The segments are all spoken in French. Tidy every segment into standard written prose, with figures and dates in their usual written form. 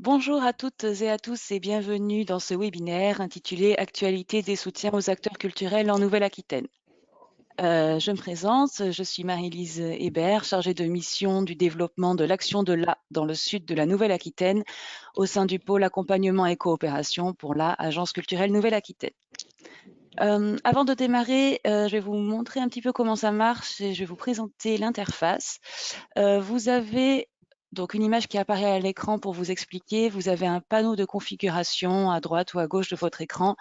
Bonjour à toutes et à tous et bienvenue dans ce webinaire intitulé Actualité des soutiens aux acteurs culturels en Nouvelle-Aquitaine. Je me présente, je suis Marie-Lise Hébert, chargée de mission du développement de l'action de l'A dans le sud de la Nouvelle-Aquitaine au sein du pôle accompagnement et coopération pour la Agence culturelle Nouvelle-Aquitaine. Avant de démarrer, je vais vous montrer un petit peu comment ça marche et je vais vous présenter l'interface. Vous avez donc une image qui apparaît à l'écran pour vous expliquer. Vous avez un panneau de configuration à droite ou à gauche de votre écran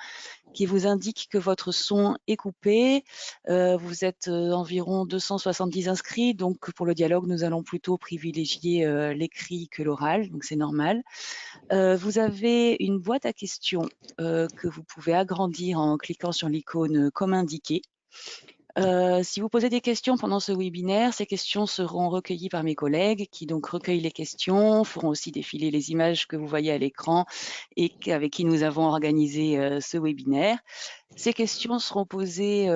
qui vous indique que votre son est coupé. Vous êtes environ 270 inscrits, donc pour le dialogue, nous allons plutôt privilégier l'écrit que l'oral, donc c'est normal. Vous avez une boîte à questions que vous pouvez agrandir en cliquant sur l'icône comme indiqué. Si vous posez des questions pendant ce webinaire, ces questions seront recueillies par mes collègues qui donc recueillent les questions, feront aussi défiler les images que vous voyez à l'écran et avec qui nous avons organisé ce webinaire. Ces questions seront posées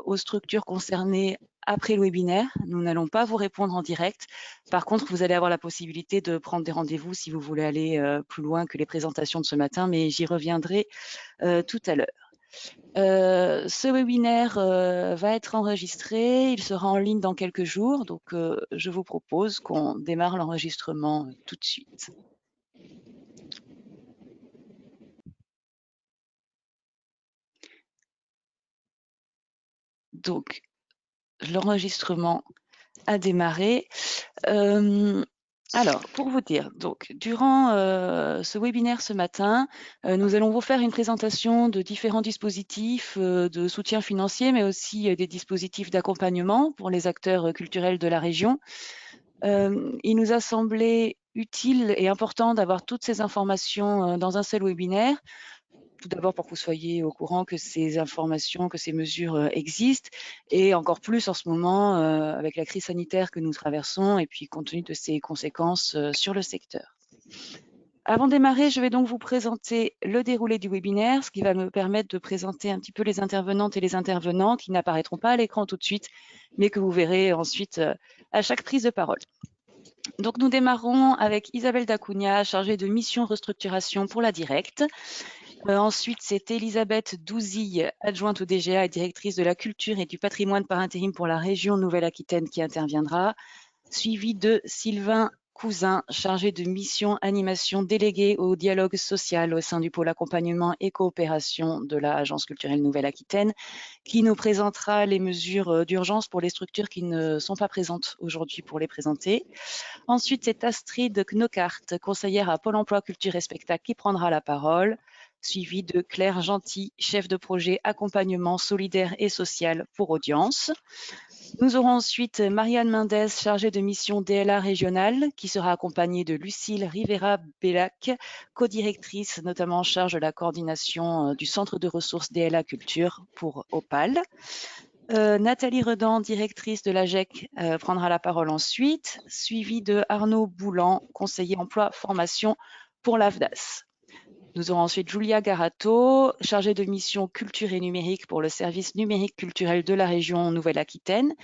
aux structures concernées après le webinaire. Nous n'allons pas vous répondre en direct. Par contre, vous allez avoir la possibilité de prendre des rendez-vous si vous voulez aller plus loin que les présentations de ce matin, mais j'y reviendrai tout à l'heure. Ce webinaire va être enregistré, il sera en ligne dans quelques jours, donc je vous propose qu'on démarre l'enregistrement tout de suite. Donc, l'enregistrement a démarré. Alors, pour vous dire, donc, durant ce webinaire ce matin, nous allons vous faire une présentation de différents dispositifs de soutien financier, mais aussi des dispositifs d'accompagnement pour les acteurs culturels de la région. Il nous a semblé utile et important d'avoir toutes ces informations dans un seul webinaire. Tout d'abord pour que vous soyez au courant que ces informations, que ces mesures existent, et encore plus en ce moment avec la crise sanitaire que nous traversons et puis compte tenu de ses conséquences sur le secteur. Avant de démarrer, je vais donc vous présenter le déroulé du webinaire, ce qui va me permettre de présenter un petit peu les intervenantes et les intervenants qui n'apparaîtront pas à l'écran tout de suite, mais que vous verrez ensuite à chaque prise de parole. Donc nous démarrons avec Isabelle Dacugna, chargée de mission restructuration pour la Directe. Ensuite, c'est Elisabeth Douzille, adjointe au DGA et directrice de la culture et du patrimoine par intérim pour la région Nouvelle-Aquitaine qui interviendra, suivie de Sylvain Cousin, chargé de mission animation délégué au dialogue social au sein du pôle accompagnement et coopération de la Agence culturelle Nouvelle-Aquitaine, qui nous présentera les mesures d'urgence pour les structures qui ne sont pas présentes aujourd'hui pour les présenter. Ensuite, c'est Astrid Knockhart, conseillère à Pôle emploi Culture et Spectacle, qui prendra la parole, suivie de Claire Gentil, chef de projet accompagnement solidaire et social pour Audience. Nous aurons ensuite Marianne Mendès, chargée de mission DLA régionale, qui sera accompagnée de Lucille Rivera-Bellac, co-directrice notamment en charge de la coordination du Centre de ressources DLA Culture pour Opal. Nathalie Redan, directrice de l'AGEC, prendra la parole ensuite, suivie de Arnaud Boulan, conseiller emploi formation pour l'AFDAS. Nous aurons ensuite Julia Garato, chargée de mission culture et numérique pour le service numérique culturel de la région Nouvelle-Aquitaine,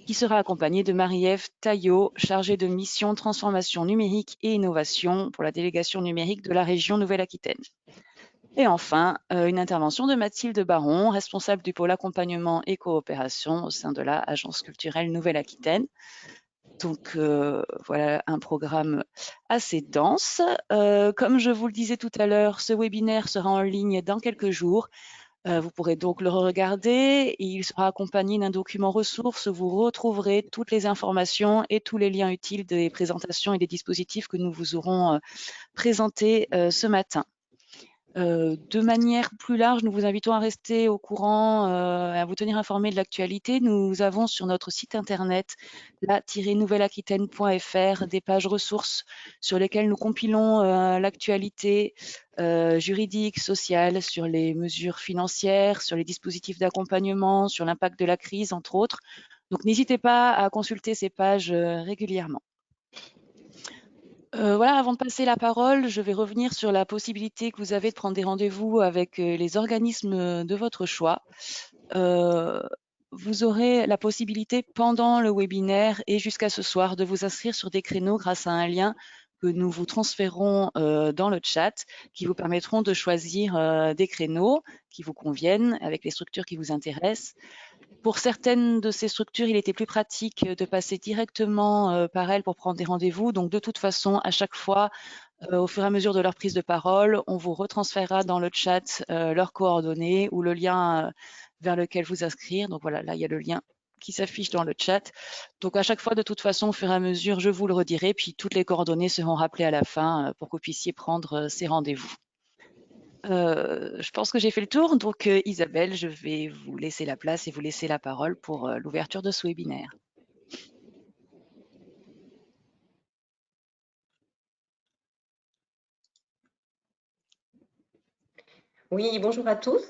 qui sera accompagnée de Marie-Ève Taillot, chargée de mission transformation numérique et innovation pour la délégation numérique de la région Nouvelle-Aquitaine. Et enfin, une intervention de Mathilde Baron, responsable du pôle accompagnement et coopération au sein de la Agence culturelle Nouvelle-Aquitaine. Donc voilà un programme assez dense. Comme je vous le disais tout à l'heure, ce webinaire sera en ligne dans quelques jours. Vous pourrez donc le regarder. Il sera accompagné d'un document ressources où vous retrouverez toutes les informations et tous les liens utiles des présentations et des dispositifs que nous vous aurons présentés ce matin. De manière plus large, nous vous invitons à rester au courant et à vous tenir informés de l'actualité. Nous avons sur notre site internet la-nouvelle-aquitaine.fr des pages ressources sur lesquelles nous compilons l'actualité juridique, sociale, sur les mesures financières, sur les dispositifs d'accompagnement, sur l'impact de la crise, entre autres. Donc n'hésitez pas à consulter ces pages régulièrement. Voilà, avant de passer la parole, je vais revenir sur la possibilité que vous avez de prendre des rendez-vous avec les organismes de votre choix. Vous aurez la possibilité pendant le webinaire et jusqu'à ce soir de vous inscrire sur des créneaux grâce à un lien que nous vous transférons dans le chat, qui vous permettront de choisir des créneaux qui vous conviennent avec les structures qui vous intéressent. Pour certaines de ces structures, il était plus pratique de passer directement par elles pour prendre des rendez-vous. Donc, de toute façon, à chaque fois, au fur et à mesure de leur prise de parole, on vous retransférera dans le chat leurs coordonnées ou le lien vers lequel vous inscrire. Donc voilà, là, il y a le lien qui s'affiche dans le chat. Donc à chaque fois, de toute façon, au fur et à mesure, je vous le redirai, puis toutes les coordonnées seront rappelées à la fin pour que vous puissiez prendre ces rendez-vous. Je pense que j'ai fait le tour, donc Isabelle, je vais vous laisser la place et vous laisser la parole pour l'ouverture de ce webinaire. Oui, bonjour à tous.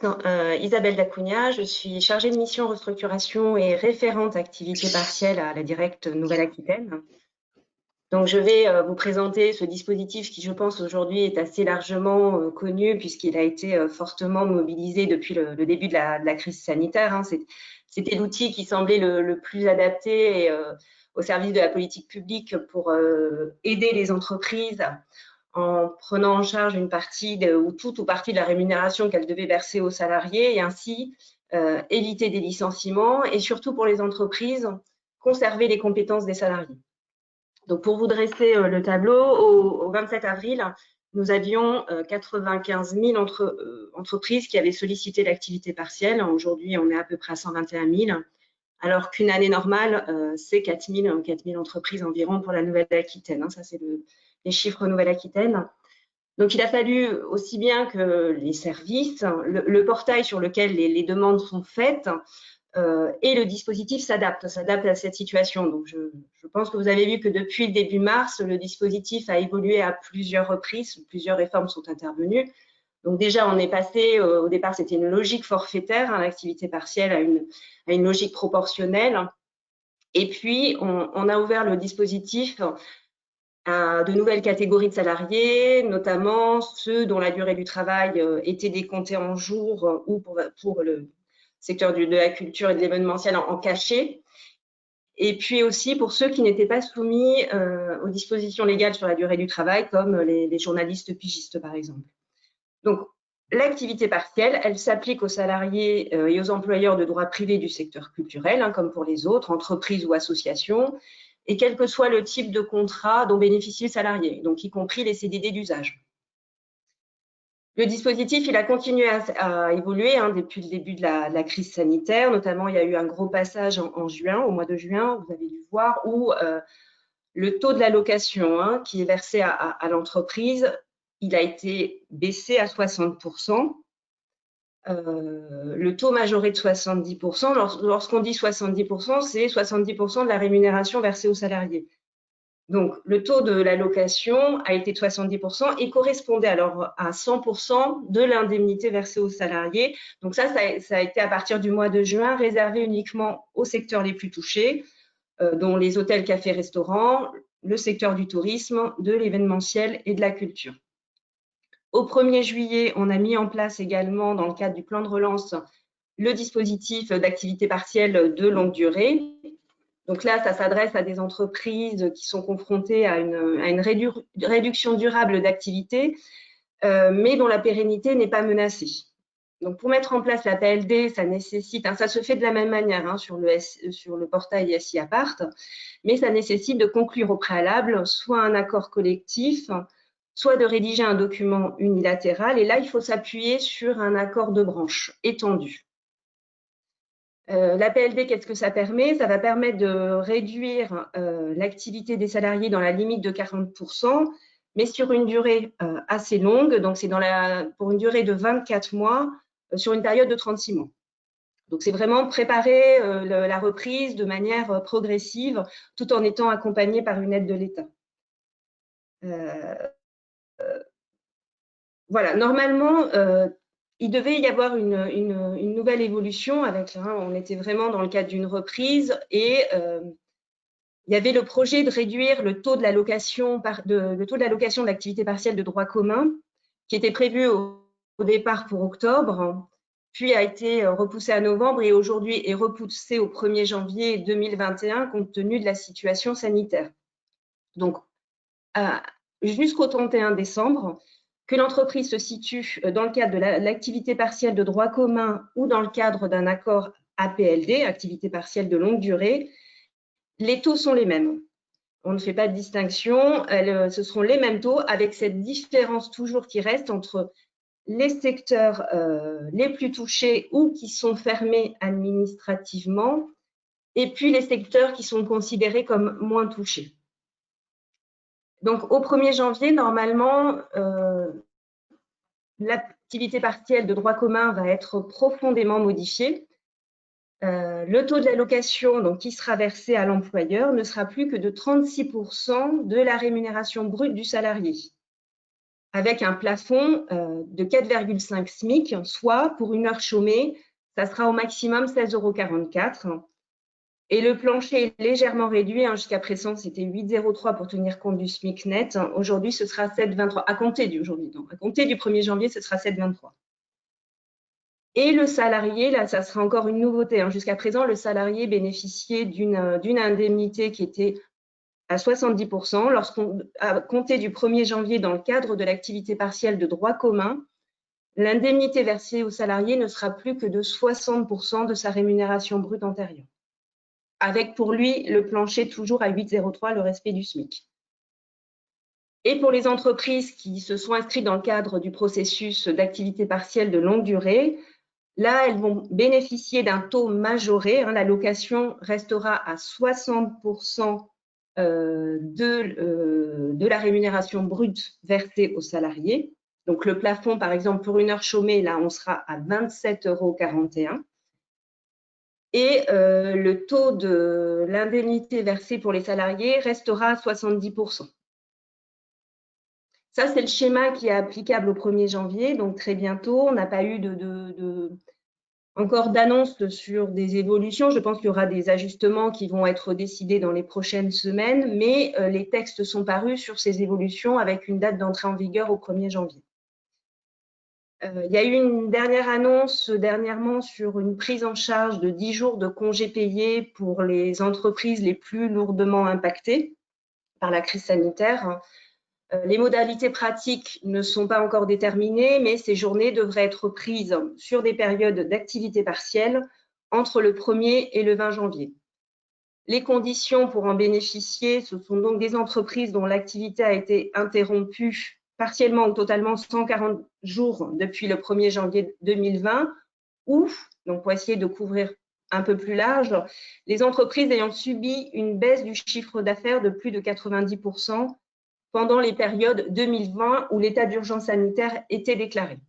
Isabelle Dacugna, je suis chargée de mission restructuration et référente activité partielle à la Directe Nouvelle-Aquitaine. Donc, je vais vous présenter ce dispositif qui, je pense, aujourd'hui est assez largement connu puisqu'il a été fortement mobilisé depuis le début de la crise sanitaire. Hein. C'était l'outil qui semblait le plus adapté au service de la politique publique pour aider les entreprises en prenant en charge une partie ou toute ou partie de la rémunération qu'elles devaient verser aux salariés et ainsi éviter des licenciements et surtout pour les entreprises, conserver les compétences des salariés. Donc pour vous dresser le tableau, au 27 avril, nous avions 95 000 entreprises qui avaient sollicité l'activité partielle. Aujourd'hui, on est à peu près à 121 000, alors qu'une année normale, c'est 4 000 entreprises environ pour la Nouvelle-Aquitaine. Hein. Ça, c'est les chiffres Nouvelle-Aquitaine. Donc, il a fallu aussi bien que les services, le portail sur lequel les demandes sont faites et le dispositif s'adapte à cette situation. Donc, je pense que vous avez vu que depuis le début mars, le dispositif a évolué à plusieurs reprises, plusieurs réformes sont intervenues. Donc déjà, on est passé, au départ, c'était une logique forfaitaire, hein, l'activité partielle à une logique proportionnelle. Et puis, on a ouvert le dispositif à de nouvelles catégories de salariés, notamment ceux dont la durée du travail était décomptée en jours ou pour le secteur de la culture et de l'événementiel en cachet. Et puis aussi pour ceux qui n'étaient pas soumis aux dispositions légales sur la durée du travail, comme les journalistes pigistes, par exemple. Donc, l'activité partielle, elle s'applique aux salariés et aux employeurs de droit privé du secteur culturel, hein, comme pour les autres, entreprises ou associations, et quel que soit le type de contrat dont bénéficie le salarié, donc y compris les CDD d'usage. Le dispositif, il a continué à évoluer hein, depuis le début de la crise sanitaire. Notamment, il y a eu un gros passage en juin, au mois de juin, vous avez dû voir, où le taux de l'allocation hein, qui est versé à l'entreprise, il a été baissé à 60%. Le taux majoré de 70%, lorsqu'on dit 70%, c'est 70% de la rémunération versée aux salariés. Donc, le taux de l'allocation a été de 70% et correspondait alors à 100% de l'indemnité versée aux salariés. Donc ça a été à partir du mois de juin réservé uniquement aux secteurs les plus touchés, dont les hôtels, cafés, restaurants, le secteur du tourisme, de l'événementiel et de la culture. Au 1er juillet, on a mis en place également, dans le cadre du plan de relance, le dispositif d'activité partielle de longue durée. Donc là, ça s'adresse à des entreprises qui sont confrontées à une réduction durable d'activité, mais dont la pérennité n'est pas menacée. Donc pour mettre en place la PLD, ça nécessite, hein, ça se fait de la même manière hein, sur le portail SI Apart, mais ça nécessite de conclure au préalable soit un accord collectif, soit de rédiger un document unilatéral. Et là, il faut s'appuyer sur un accord de branche étendu. La PLD, qu'est-ce que ça permet? Ça va permettre de réduire l'activité des salariés dans la limite de 40%, mais sur une durée assez longue. Donc, c'est pour une durée de 24 mois sur une période de 36 mois. Donc, c'est vraiment préparer la reprise de manière progressive tout en étant accompagné par une aide de l'État. Voilà, normalement, il devait y avoir une nouvelle évolution avec, hein, on était vraiment dans le cadre d'une reprise et il y avait le projet de réduire le taux de l'allocation de l'activité partielle de droit commun qui était prévu au départ pour octobre, puis a été repoussé à novembre et aujourd'hui est repoussé au 1er janvier 2021 compte tenu de la situation sanitaire. Donc, jusqu'au 31 décembre, que l'entreprise se situe dans le cadre de l'activité partielle de droit commun ou dans le cadre d'un accord APLD, activité partielle de longue durée, les taux sont les mêmes. On ne fait pas de distinction, ce seront les mêmes taux avec cette différence toujours qui reste entre les secteurs les plus touchés ou qui sont fermés administrativement et puis les secteurs qui sont considérés comme moins touchés. Donc, au 1er janvier, normalement, l'activité partielle de droit commun va être profondément modifiée. Le taux de l'allocation donc, qui sera versé à l'employeur ne sera plus que de 36% de la rémunération brute du salarié, avec un plafond de 4,5 SMIC, soit pour une heure chômée, ça sera au maximum 16,44 €. Et le plancher est légèrement réduit. Jusqu'à présent, c'était 8,03 pour tenir compte du SMIC net. Aujourd'hui, ce sera 7,23. À compter du 1er janvier, ce sera 7,23. Et le salarié, là, ça sera encore une nouveauté. Jusqu'à présent, le salarié bénéficiait d'une indemnité qui était à 70%. Lorsqu'on a compté du 1er janvier dans le cadre de l'activité partielle de droit commun, l'indemnité versée au salarié ne sera plus que de 60% de sa rémunération brute antérieure, avec pour lui le plancher toujours à 8,03, le respect du SMIC. Et pour les entreprises qui se sont inscrites dans le cadre du processus d'activité partielle de longue durée, là, elles vont bénéficier d'un taux majoré. L'allocation restera à 60% de la rémunération brute versée aux salariés. Donc, le plafond, par exemple, pour une heure chômée, là, on sera à 27,41 €. Et le taux de l'indemnité versée pour les salariés restera à 70%. Ça, c'est le schéma qui est applicable au 1er janvier, donc très bientôt. On n'a pas eu encore d'annonce sur des évolutions. Je pense qu'il y aura des ajustements qui vont être décidés dans les prochaines semaines, mais les textes sont parus sur ces évolutions avec une date d'entrée en vigueur au 1er janvier. Il y a eu une dernière annonce dernièrement sur une prise en charge de 10 jours de congés payés pour les entreprises les plus lourdement impactées par la crise sanitaire. Les modalités pratiques ne sont pas encore déterminées, mais ces journées devraient être prises sur des périodes d'activité partielle entre le 1er et le 20 janvier. Les conditions pour en bénéficier, ce sont donc des entreprises dont l'activité a été interrompue partiellement ou totalement 140 jours depuis le 1er janvier 2020, ou, donc pour essayer de couvrir un peu plus large, les entreprises ayant subi une baisse du chiffre d'affaires de plus de 90% pendant les périodes 2020 où l'état d'urgence sanitaire était déclaré.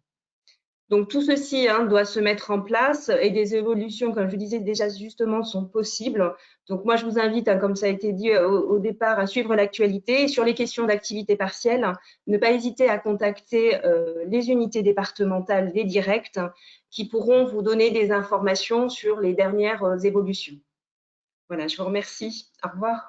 Donc tout ceci doit se mettre en place et des évolutions, comme je disais, des ajustements sont possibles. Donc moi, je vous invite, comme ça a été dit au départ, à suivre l'actualité. Et sur les questions d'activité partielle, ne pas hésiter à contacter les unités départementales des directs qui pourront vous donner des informations sur les dernières évolutions. Voilà, je vous remercie. Au revoir.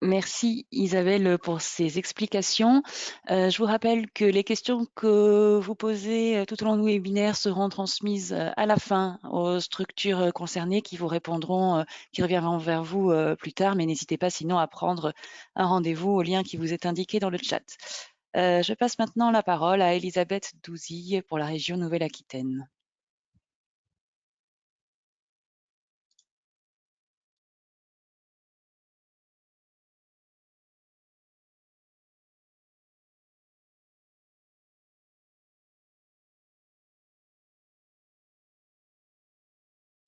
Merci Isabelle pour ces explications. Je vous rappelle que les questions que vous posez tout au long du webinaire seront transmises à la fin aux structures concernées qui vous répondront, qui reviendront vers vous plus tard, mais n'hésitez pas sinon à prendre un rendez-vous au lien qui vous est indiqué dans le chat. Je passe maintenant la parole à Elisabeth Douzy pour la région Nouvelle-Aquitaine.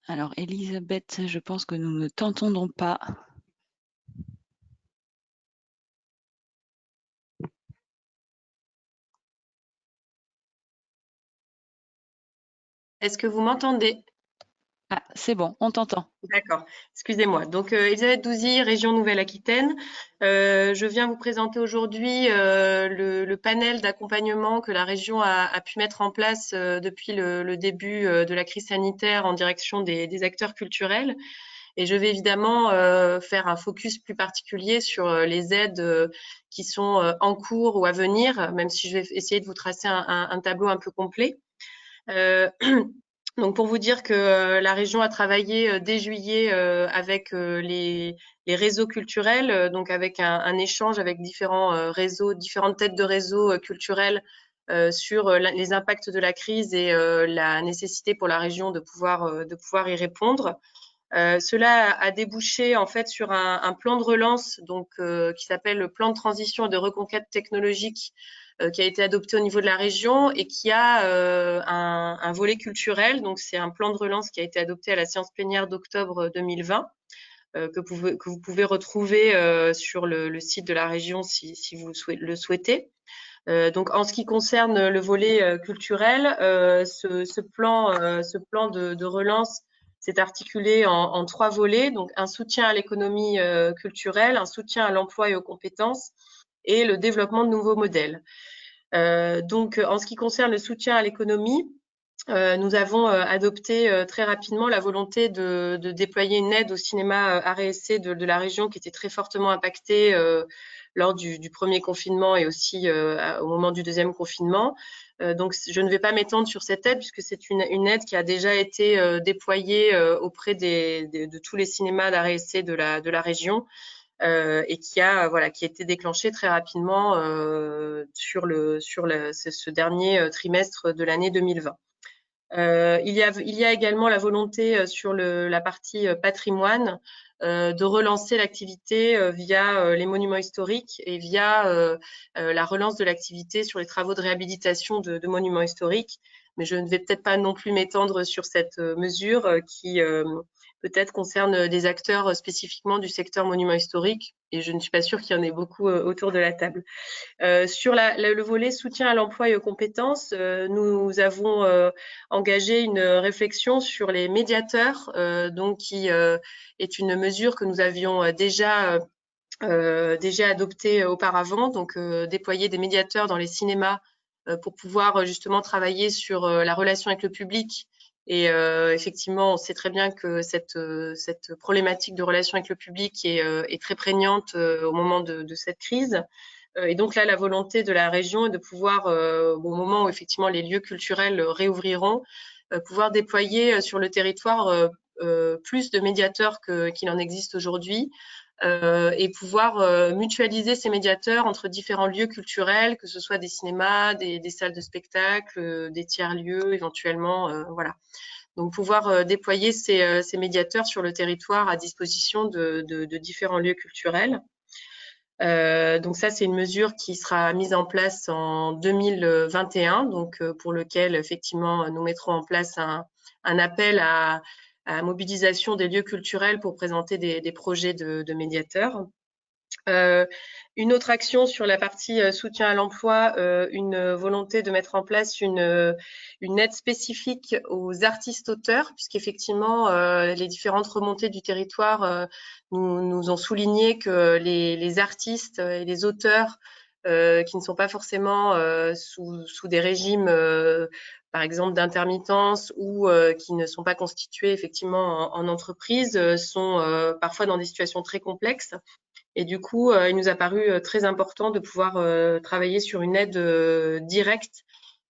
Alors Elisabeth, je pense que nous ne t'entendons pas. Est-ce que vous m'entendez? Ah, c'est bon, on t'entend. D'accord, excusez-moi. Donc, Elisabeth Douzy, région Nouvelle-Aquitaine. Je viens vous présenter aujourd'hui le panel d'accompagnement que la région a pu mettre en place depuis le début de la crise sanitaire en direction des acteurs culturels. Et je vais évidemment faire un focus plus particulier sur les aides qui sont en cours ou à venir, même si je vais essayer de vous tracer un tableau un peu complet. Donc pour vous dire que la région a travaillé dès juillet avec les réseaux culturels, donc avec un échange avec différents réseaux, différentes têtes de réseaux culturels sur les impacts de la crise et la nécessité pour la région de pouvoir y répondre. Cela a débouché en fait sur un plan de relance donc qui s'appelle le plan de transition et de reconquête technologique qui a été adopté au niveau de la région et qui a un volet culturel. Donc c'est un plan de relance qui a été adopté à la séance plénière d'octobre 2020 que vous pouvez retrouver sur le site de la région si vous le souhaitez. Donc en ce qui concerne le volet culturel, ce plan de relance s'est articulé en 3 volets, donc un soutien à l'économie culturelle, un soutien à l'emploi et aux compétences et le développement de nouveaux modèles. Donc en ce qui concerne le soutien à l'économie, nous avons adopté très rapidement la volonté de déployer une aide au cinéma art et essai de la région qui était très fortement impacté lors du premier confinement et aussi au moment du deuxième confinement. Donc je ne vais pas m'étendre sur cette aide puisque c'est une aide qui a déjà été déployée auprès de tous les cinémas d'art et essai de la région. Et qui a été déclenchée très rapidement sur ce dernier trimestre de l'année 2020. Il y a également la volonté sur la partie patrimoine de relancer l'activité via les monuments historiques et via la relance de l'activité sur les travaux de réhabilitation de monuments historiques. Mais je ne vais peut-être pas non plus m'étendre sur cette mesure qui peut-être concerne des acteurs spécifiquement du secteur monuments historiques et je ne suis pas sûre qu'il y en ait beaucoup autour de la table. Sur le volet soutien à l'emploi et aux compétences, nous avons engagé une réflexion sur les médiateurs, donc qui est une mesure que nous avions déjà adoptée auparavant, donc déployer des médiateurs dans les cinémas pour pouvoir justement travailler sur la relation avec le public. Et effectivement, on sait très bien que cette problématique de relation avec le public est très prégnante au moment de cette crise. Et donc là, la volonté de la région est de pouvoir, au moment où effectivement les lieux culturels réouvriront, pouvoir déployer sur le territoire plus de médiateurs qu'il en existe aujourd'hui et pouvoir mutualiser ces médiateurs entre différents lieux culturels, que ce soit des cinémas, des salles de spectacle, des tiers-lieux éventuellement, voilà. Donc pouvoir déployer ces médiateurs sur le territoire à disposition de différents lieux culturels. Donc ça, c'est une mesure qui sera mise en place en 2021, donc pour lequel effectivement nous mettrons en place un appel à mobilisation des lieux culturels pour présenter des projets de médiateurs. Une autre action sur la partie soutien à l'emploi, une volonté de mettre en place une aide spécifique aux artistes-auteurs, puisqu'effectivement, les différentes remontées du territoire nous ont souligné que les artistes et les auteurs qui ne sont pas forcément sous des régimes, par exemple, d'intermittence ou qui ne sont pas constitués effectivement en entreprise, sont parfois dans des situations très complexes. Et du coup, il nous a paru très important de pouvoir travailler sur une aide directe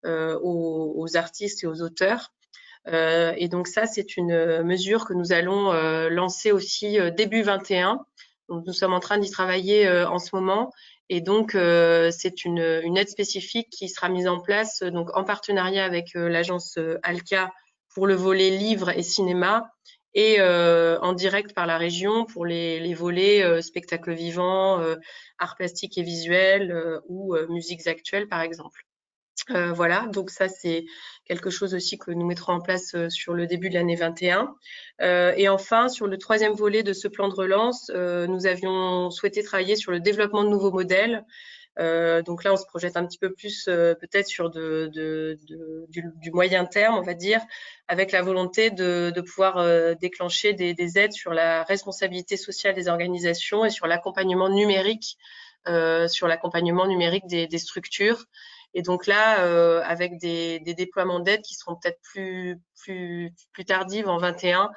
aux artistes et aux auteurs. Et donc ça, c'est une mesure que nous allons lancer aussi début 21. Donc nous sommes en train d'y travailler en ce moment. Et donc c'est une aide spécifique qui sera mise en place donc en partenariat avec l'agence Alca pour le volet livres et cinéma et en direct par la région pour les volets spectacles vivants, arts plastiques et visuels ou musiques actuelles par exemple. Voilà, donc ça c'est quelque chose aussi que nous mettrons en place sur le début de l'année 21. Et enfin, sur le troisième volet de ce plan de relance, nous avions souhaité travailler sur le développement de nouveaux modèles. Donc là, on se projette un petit peu plus peut-être sur du moyen terme, on va dire, avec la volonté de pouvoir déclencher des aides sur la responsabilité sociale des organisations et sur l'accompagnement numérique, des structures. Et donc là, avec des déploiements d'aides qui seront peut-être plus tardives en 21,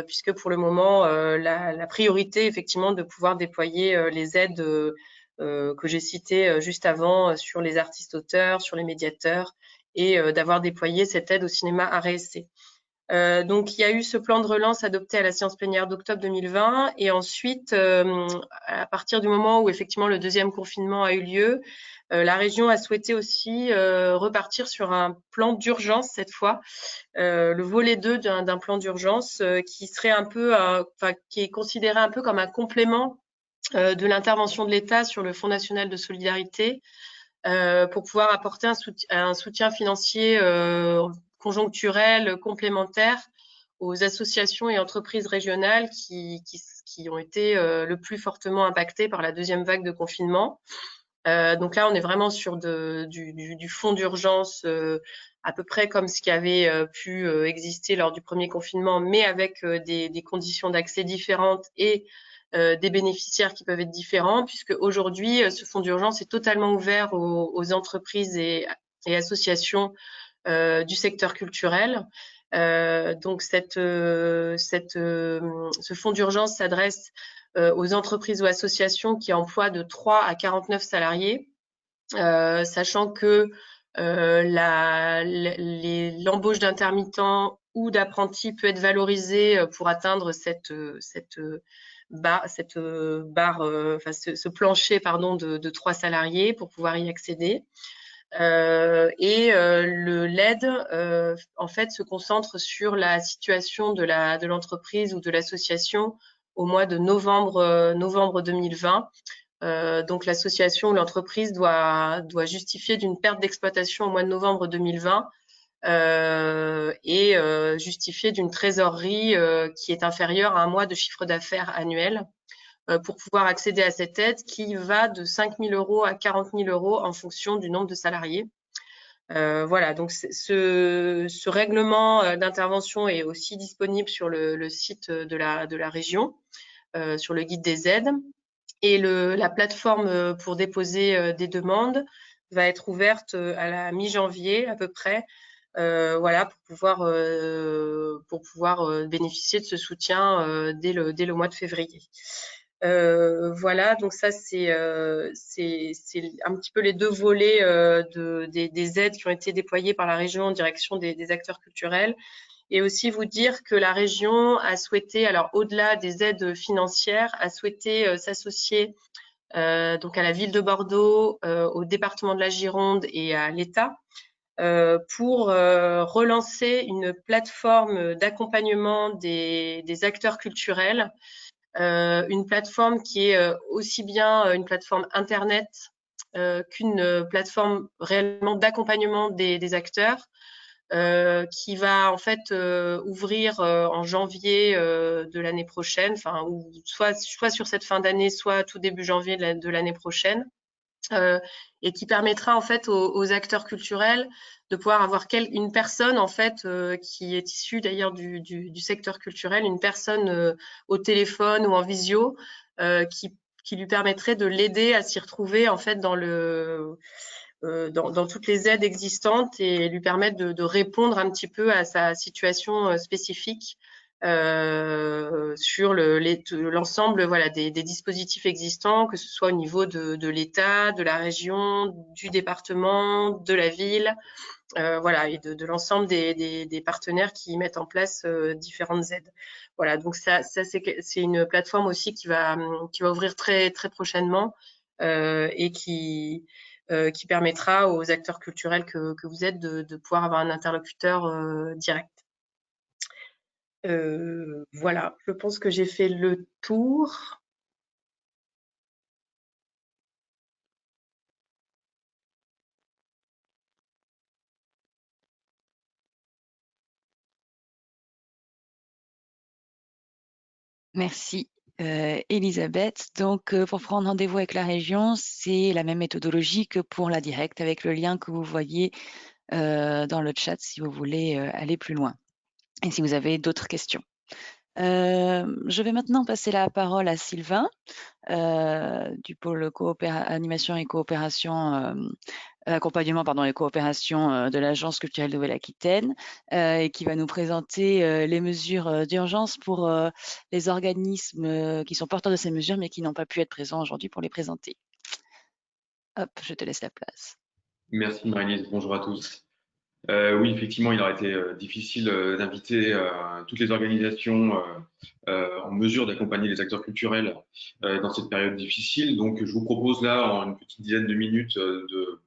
puisque pour le moment, la priorité, effectivement, de pouvoir déployer les aides que j'ai citées juste avant sur les artistes-auteurs, sur les médiateurs, et d'avoir déployé cette aide au cinéma art et essai. Donc, il y a eu ce plan de relance adopté à la séance plénière d'octobre 2020. Et ensuite, à partir du moment où effectivement le deuxième confinement a eu lieu, la région a souhaité aussi repartir sur un plan d'urgence cette fois, le volet 2 d'un plan d'urgence qui serait un peu, qui est considéré un peu comme un complément de l'intervention de l'État sur le Fonds national de solidarité pour pouvoir apporter un soutien financier conjoncturel complémentaire aux associations et entreprises régionales qui ont été le plus fortement impactées par la deuxième vague de confinement. Donc là, on est vraiment sur du fonds d'urgence à peu près comme ce qui avait pu exister lors du premier confinement, mais avec des conditions d'accès différentes et des bénéficiaires qui peuvent être différents, puisque aujourd'hui, ce fonds d'urgence est totalement ouvert aux entreprises et associations du secteur culturel. Donc, ce fonds d'urgence s'adresse aux entreprises ou associations qui emploient de 3 à 49 salariés, sachant que l'embauche d'intermittents ou d'apprentis peut être valorisée pour atteindre ce plancher de 3 salariés pour pouvoir y accéder. L'aide en fait se concentre sur la situation de l'entreprise ou de l'association au mois de novembre 2020. Donc l'association ou l'entreprise doit justifier d'une perte d'exploitation au mois de novembre 2020 et justifier d'une trésorerie qui est inférieure à un mois de chiffre d'affaires annuel pour pouvoir accéder à cette aide qui va de 5 000 € à 40 000 € en fonction du nombre de salariés. Voilà, donc ce règlement d'intervention est aussi disponible sur le site de la région, sur le guide des aides. Et la plateforme pour déposer des demandes va être ouverte à la mi-janvier à peu près, voilà, pour pouvoir bénéficier de ce soutien dès le mois de février. Voilà, donc ça c'est un petit peu les deux volets des aides qui ont été déployées par la région en direction des acteurs culturels. Et aussi vous dire que la région a souhaité, alors au-delà des aides financières, a souhaité s'associer donc à la ville de Bordeaux, au département de la Gironde et à l'État pour relancer une plateforme d'accompagnement des acteurs culturels, une plateforme qui est aussi bien une plateforme Internet qu'une plateforme réellement d'accompagnement des acteurs, qui va en fait ouvrir en janvier de l'année prochaine, enfin, ou soit sur cette fin d'année, soit tout début janvier de l'année prochaine, et qui permettra en fait aux acteurs culturels de pouvoir avoir une personne en fait qui est issue d'ailleurs du secteur culturel, une personne au téléphone ou en visio qui lui permettrait de l'aider à s'y retrouver en fait dans toutes les aides existantes et lui permettre de répondre un petit peu à sa situation spécifique sur l'ensemble voilà, des dispositifs existants, que ce soit au niveau de l'État, de la région, du département, de la ville, voilà, et de l'ensemble des partenaires qui mettent en place différentes aides. Voilà, donc ça c'est une plateforme aussi qui va ouvrir très, très prochainement et qui permettra aux acteurs culturels que vous êtes de pouvoir avoir un interlocuteur direct. Voilà, je pense que j'ai fait le tour. Merci, Elisabeth. Donc, pour prendre rendez-vous avec la région, c'est la même méthodologie que pour la directe, avec le lien que vous voyez dans le chat si vous voulez aller plus loin et si vous avez d'autres questions. Je vais maintenant passer la parole à Sylvain du pôle animation et coopération, accompagnement pardon et coopération de l'Agence culturelle Nouvelle-Aquitaine et qui va nous présenter les mesures d'urgence pour les organismes qui sont porteurs de ces mesures mais qui n'ont pas pu être présents aujourd'hui pour les présenter. Hop, je te laisse la place. Merci Marie-Lise, bonjour à tous. Oui, effectivement, il aurait été difficile d'inviter toutes les organisations en mesure d'accompagner les acteurs culturels dans cette période difficile. Donc, je vous propose là, en une petite dizaine de minutes, de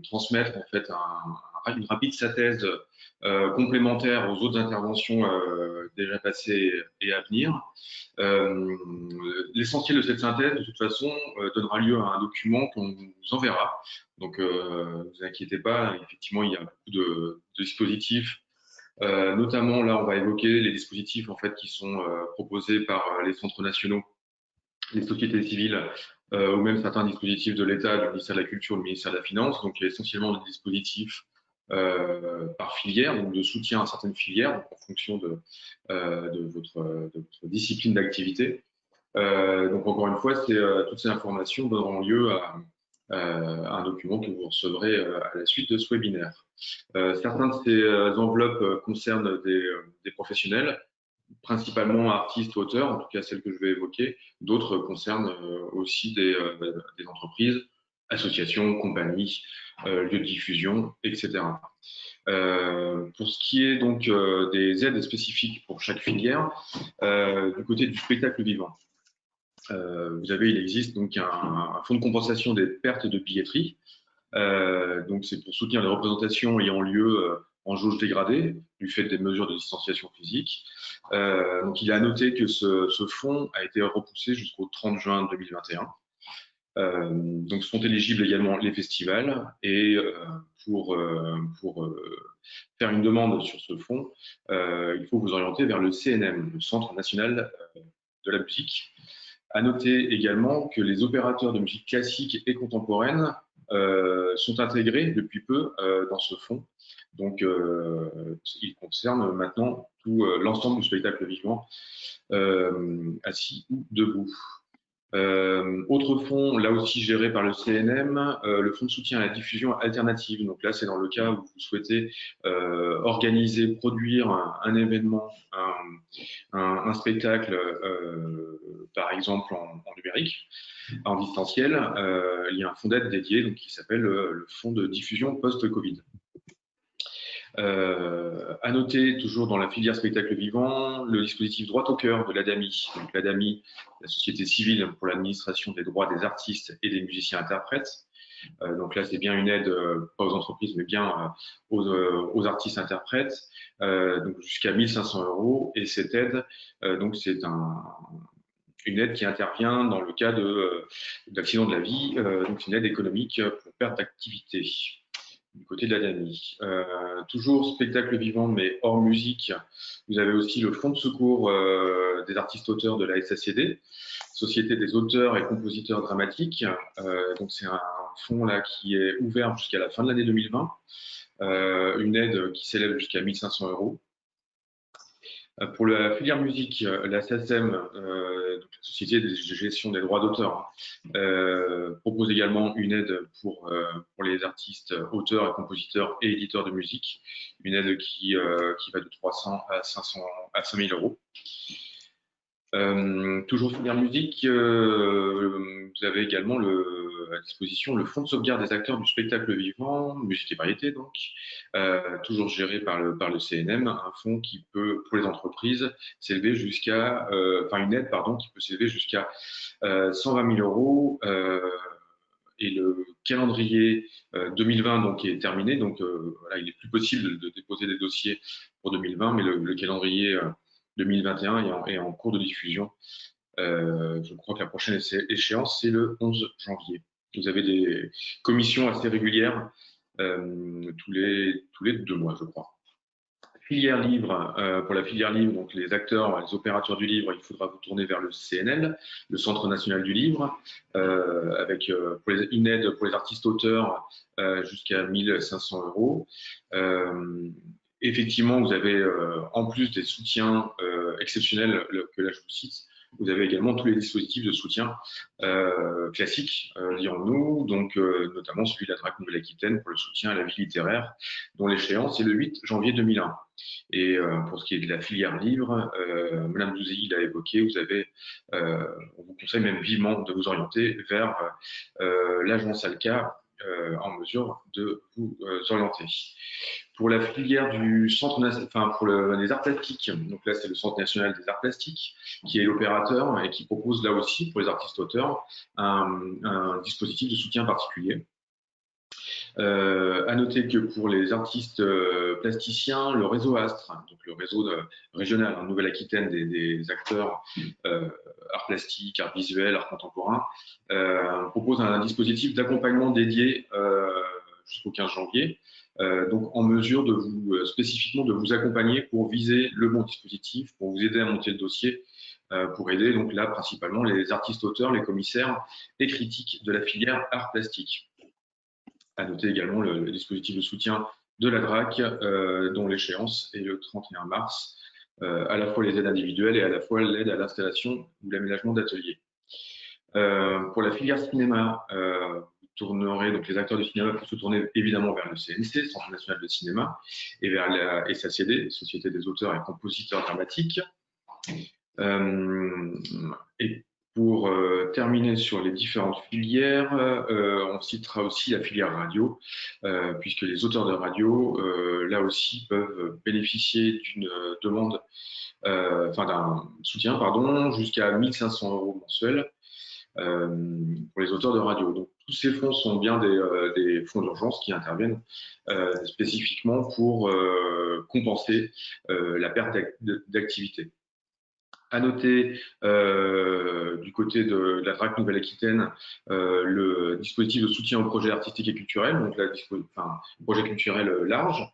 transmettre en fait une rapide synthèse complémentaire aux autres interventions déjà passées et à venir. Euh, L'essentiel de cette synthèse, de toute façon, donnera lieu à un document qu'on vous enverra. Donc, ne vous inquiétez pas, effectivement, il y a beaucoup de dispositifs. Notamment, là, on va évoquer les dispositifs en fait qui sont proposés par les centres nationaux, les sociétés civiles, ou même certains dispositifs de l'État, du ministère de la Culture, du ministère de la Finance. Donc, il y a essentiellement des dispositifs par filière, donc de soutien à certaines filières, donc en fonction de votre discipline d'activité. Donc encore une fois, toutes ces informations donneront lieu à un document que vous recevrez à la suite de ce webinaire. Certains de ces enveloppes concernent des professionnels, principalement artistes, auteurs, en tout cas celles que je vais évoquer. D'autres concernent aussi des entreprises, associations, compagnies, lieux de diffusion, etc. Pour ce qui est donc des aides spécifiques pour chaque filière, du côté du spectacle vivant, il existe donc un fonds de compensation des pertes de billetterie. Donc c'est pour soutenir les représentations ayant lieu en jauge dégradée du fait des mesures de distanciation physique. Donc il est à noter que ce fonds a été repoussé jusqu'au 30 juin 2021. Donc sont éligibles également les festivals et pour faire une demande sur ce fonds, il faut vous orienter vers le CNM, le Centre national de la musique. À noter également que les opérateurs de musique classique et contemporaine sont intégrés depuis peu dans ce fonds. Donc, il concerne maintenant tout l'ensemble du spectacle vivant, assis ou debout. Autre fonds, là aussi géré par le CNM, le fonds de soutien à la diffusion alternative. Donc là, c'est dans le cas où vous souhaitez organiser, produire un événement, un spectacle, par exemple en numérique, en distanciel. Il y a un fonds d'aide dédié donc, qui s'appelle le fonds de diffusion post-Covid. À noter, toujours dans la filière spectacle vivant, le dispositif droit au cœur de l'ADAMI. Donc l'ADAMI, la société civile pour l'administration des droits des artistes et des musiciens-interprètes. Donc là, c'est bien une aide, pas aux entreprises, mais bien aux artistes-interprètes, donc jusqu'à 1 500 €. Et cette aide, donc c'est une aide qui intervient dans le cas d'accident de la vie, donc une aide économique pour perte d'activité du côté de l'ADAMI. Toujours spectacle vivant, mais hors musique, vous avez aussi le fonds de secours des artistes-auteurs de la SACD, Société des auteurs et compositeurs dramatiques. Donc c'est un fonds là qui est ouvert jusqu'à la fin de l'année 2020, une aide qui s'élève jusqu'à 1 500 €. Pour la filière musique, la SACEM, donc la Société de gestion des droits d'auteur, propose également une aide pour les artistes, auteurs et compositeurs et éditeurs de musique, une aide qui va de 300 à 500 à 5 000 €. Toujours filière musique, vous avez également à disposition le fonds de sauvegarde des acteurs du spectacle vivant, musique et variété donc, toujours géré par le CNM, un fonds qui peut, pour les entreprises, s'élever jusqu'à, une aide pardon, qui peut s'élever jusqu'à 120 000 €. Et le calendrier 2020 donc est terminé, donc voilà, il n'est plus possible de déposer des dossiers pour 2020, mais le calendrier 2021 est en cours de diffusion. Je crois que la prochaine échéance, c'est le 11 janvier. Vous avez des commissions assez régulières tous les 2 mois, je crois. Filière livre, pour la filière livre, donc les acteurs, les opérateurs du livre, il faudra vous tourner vers le CNL, le Centre national du livre, avec une aide pour les artistes auteurs jusqu'à 1 500 €. Effectivement, vous avez en plus des soutiens exceptionnels que là je vous cite, vous avez également tous les dispositifs de soutien classiques, dirons-nous, donc notamment celui de la DRAC Nouvelle-Aquitaine pour le soutien à la vie littéraire, dont l'échéance est le 8 janvier 2001. Et pour ce qui est de la filière livre, Madame Douzy l'a évoqué, on vous conseille même vivement de vous orienter vers l'agence ALCA, en mesure de vous orienter. Pour la filière du centre, pour les arts plastiques, donc là c'est le Centre national des arts plastiques qui est l'opérateur et qui propose là aussi pour les artistes auteurs un dispositif de soutien particulier. À noter que pour les artistes plasticiens, le réseau Astre, donc le réseau régional en Nouvelle-Aquitaine des acteurs arts plastiques, arts visuels, arts contemporains, propose un dispositif d'accompagnement dédié jusqu'au 15 janvier, donc en mesure de vous spécifiquement de vous accompagner pour viser le bon dispositif, pour vous aider à monter le dossier, pour aider donc là principalement les artistes auteurs, les commissaires et critiques de la filière art plastique. À noter également le dispositif de soutien de la DRAC, dont l'échéance est le 31 mars, à la fois les aides individuelles et à la fois l'aide à l'installation ou l'aménagement d'ateliers. Pour la filière cinéma, donc les acteurs du cinéma peuvent se tourner évidemment vers le CNC, Centre national de cinéma, et vers la SACD, Société des auteurs et compositeurs dramatiques. Et pour terminer sur les différentes filières, on citera aussi la filière radio, puisque les auteurs de radio, là aussi, peuvent bénéficier d'une demande, d'un soutien, pardon, jusqu'à 1 500 € mensuels pour les auteurs de radio. Donc, tous ces fonds sont bien des fonds d'urgence qui interviennent spécifiquement pour compenser la perte d'activité. À noter du côté de la DRAC Nouvelle-Aquitaine le dispositif de soutien aux projets artistiques et culturels, donc projet culturel large,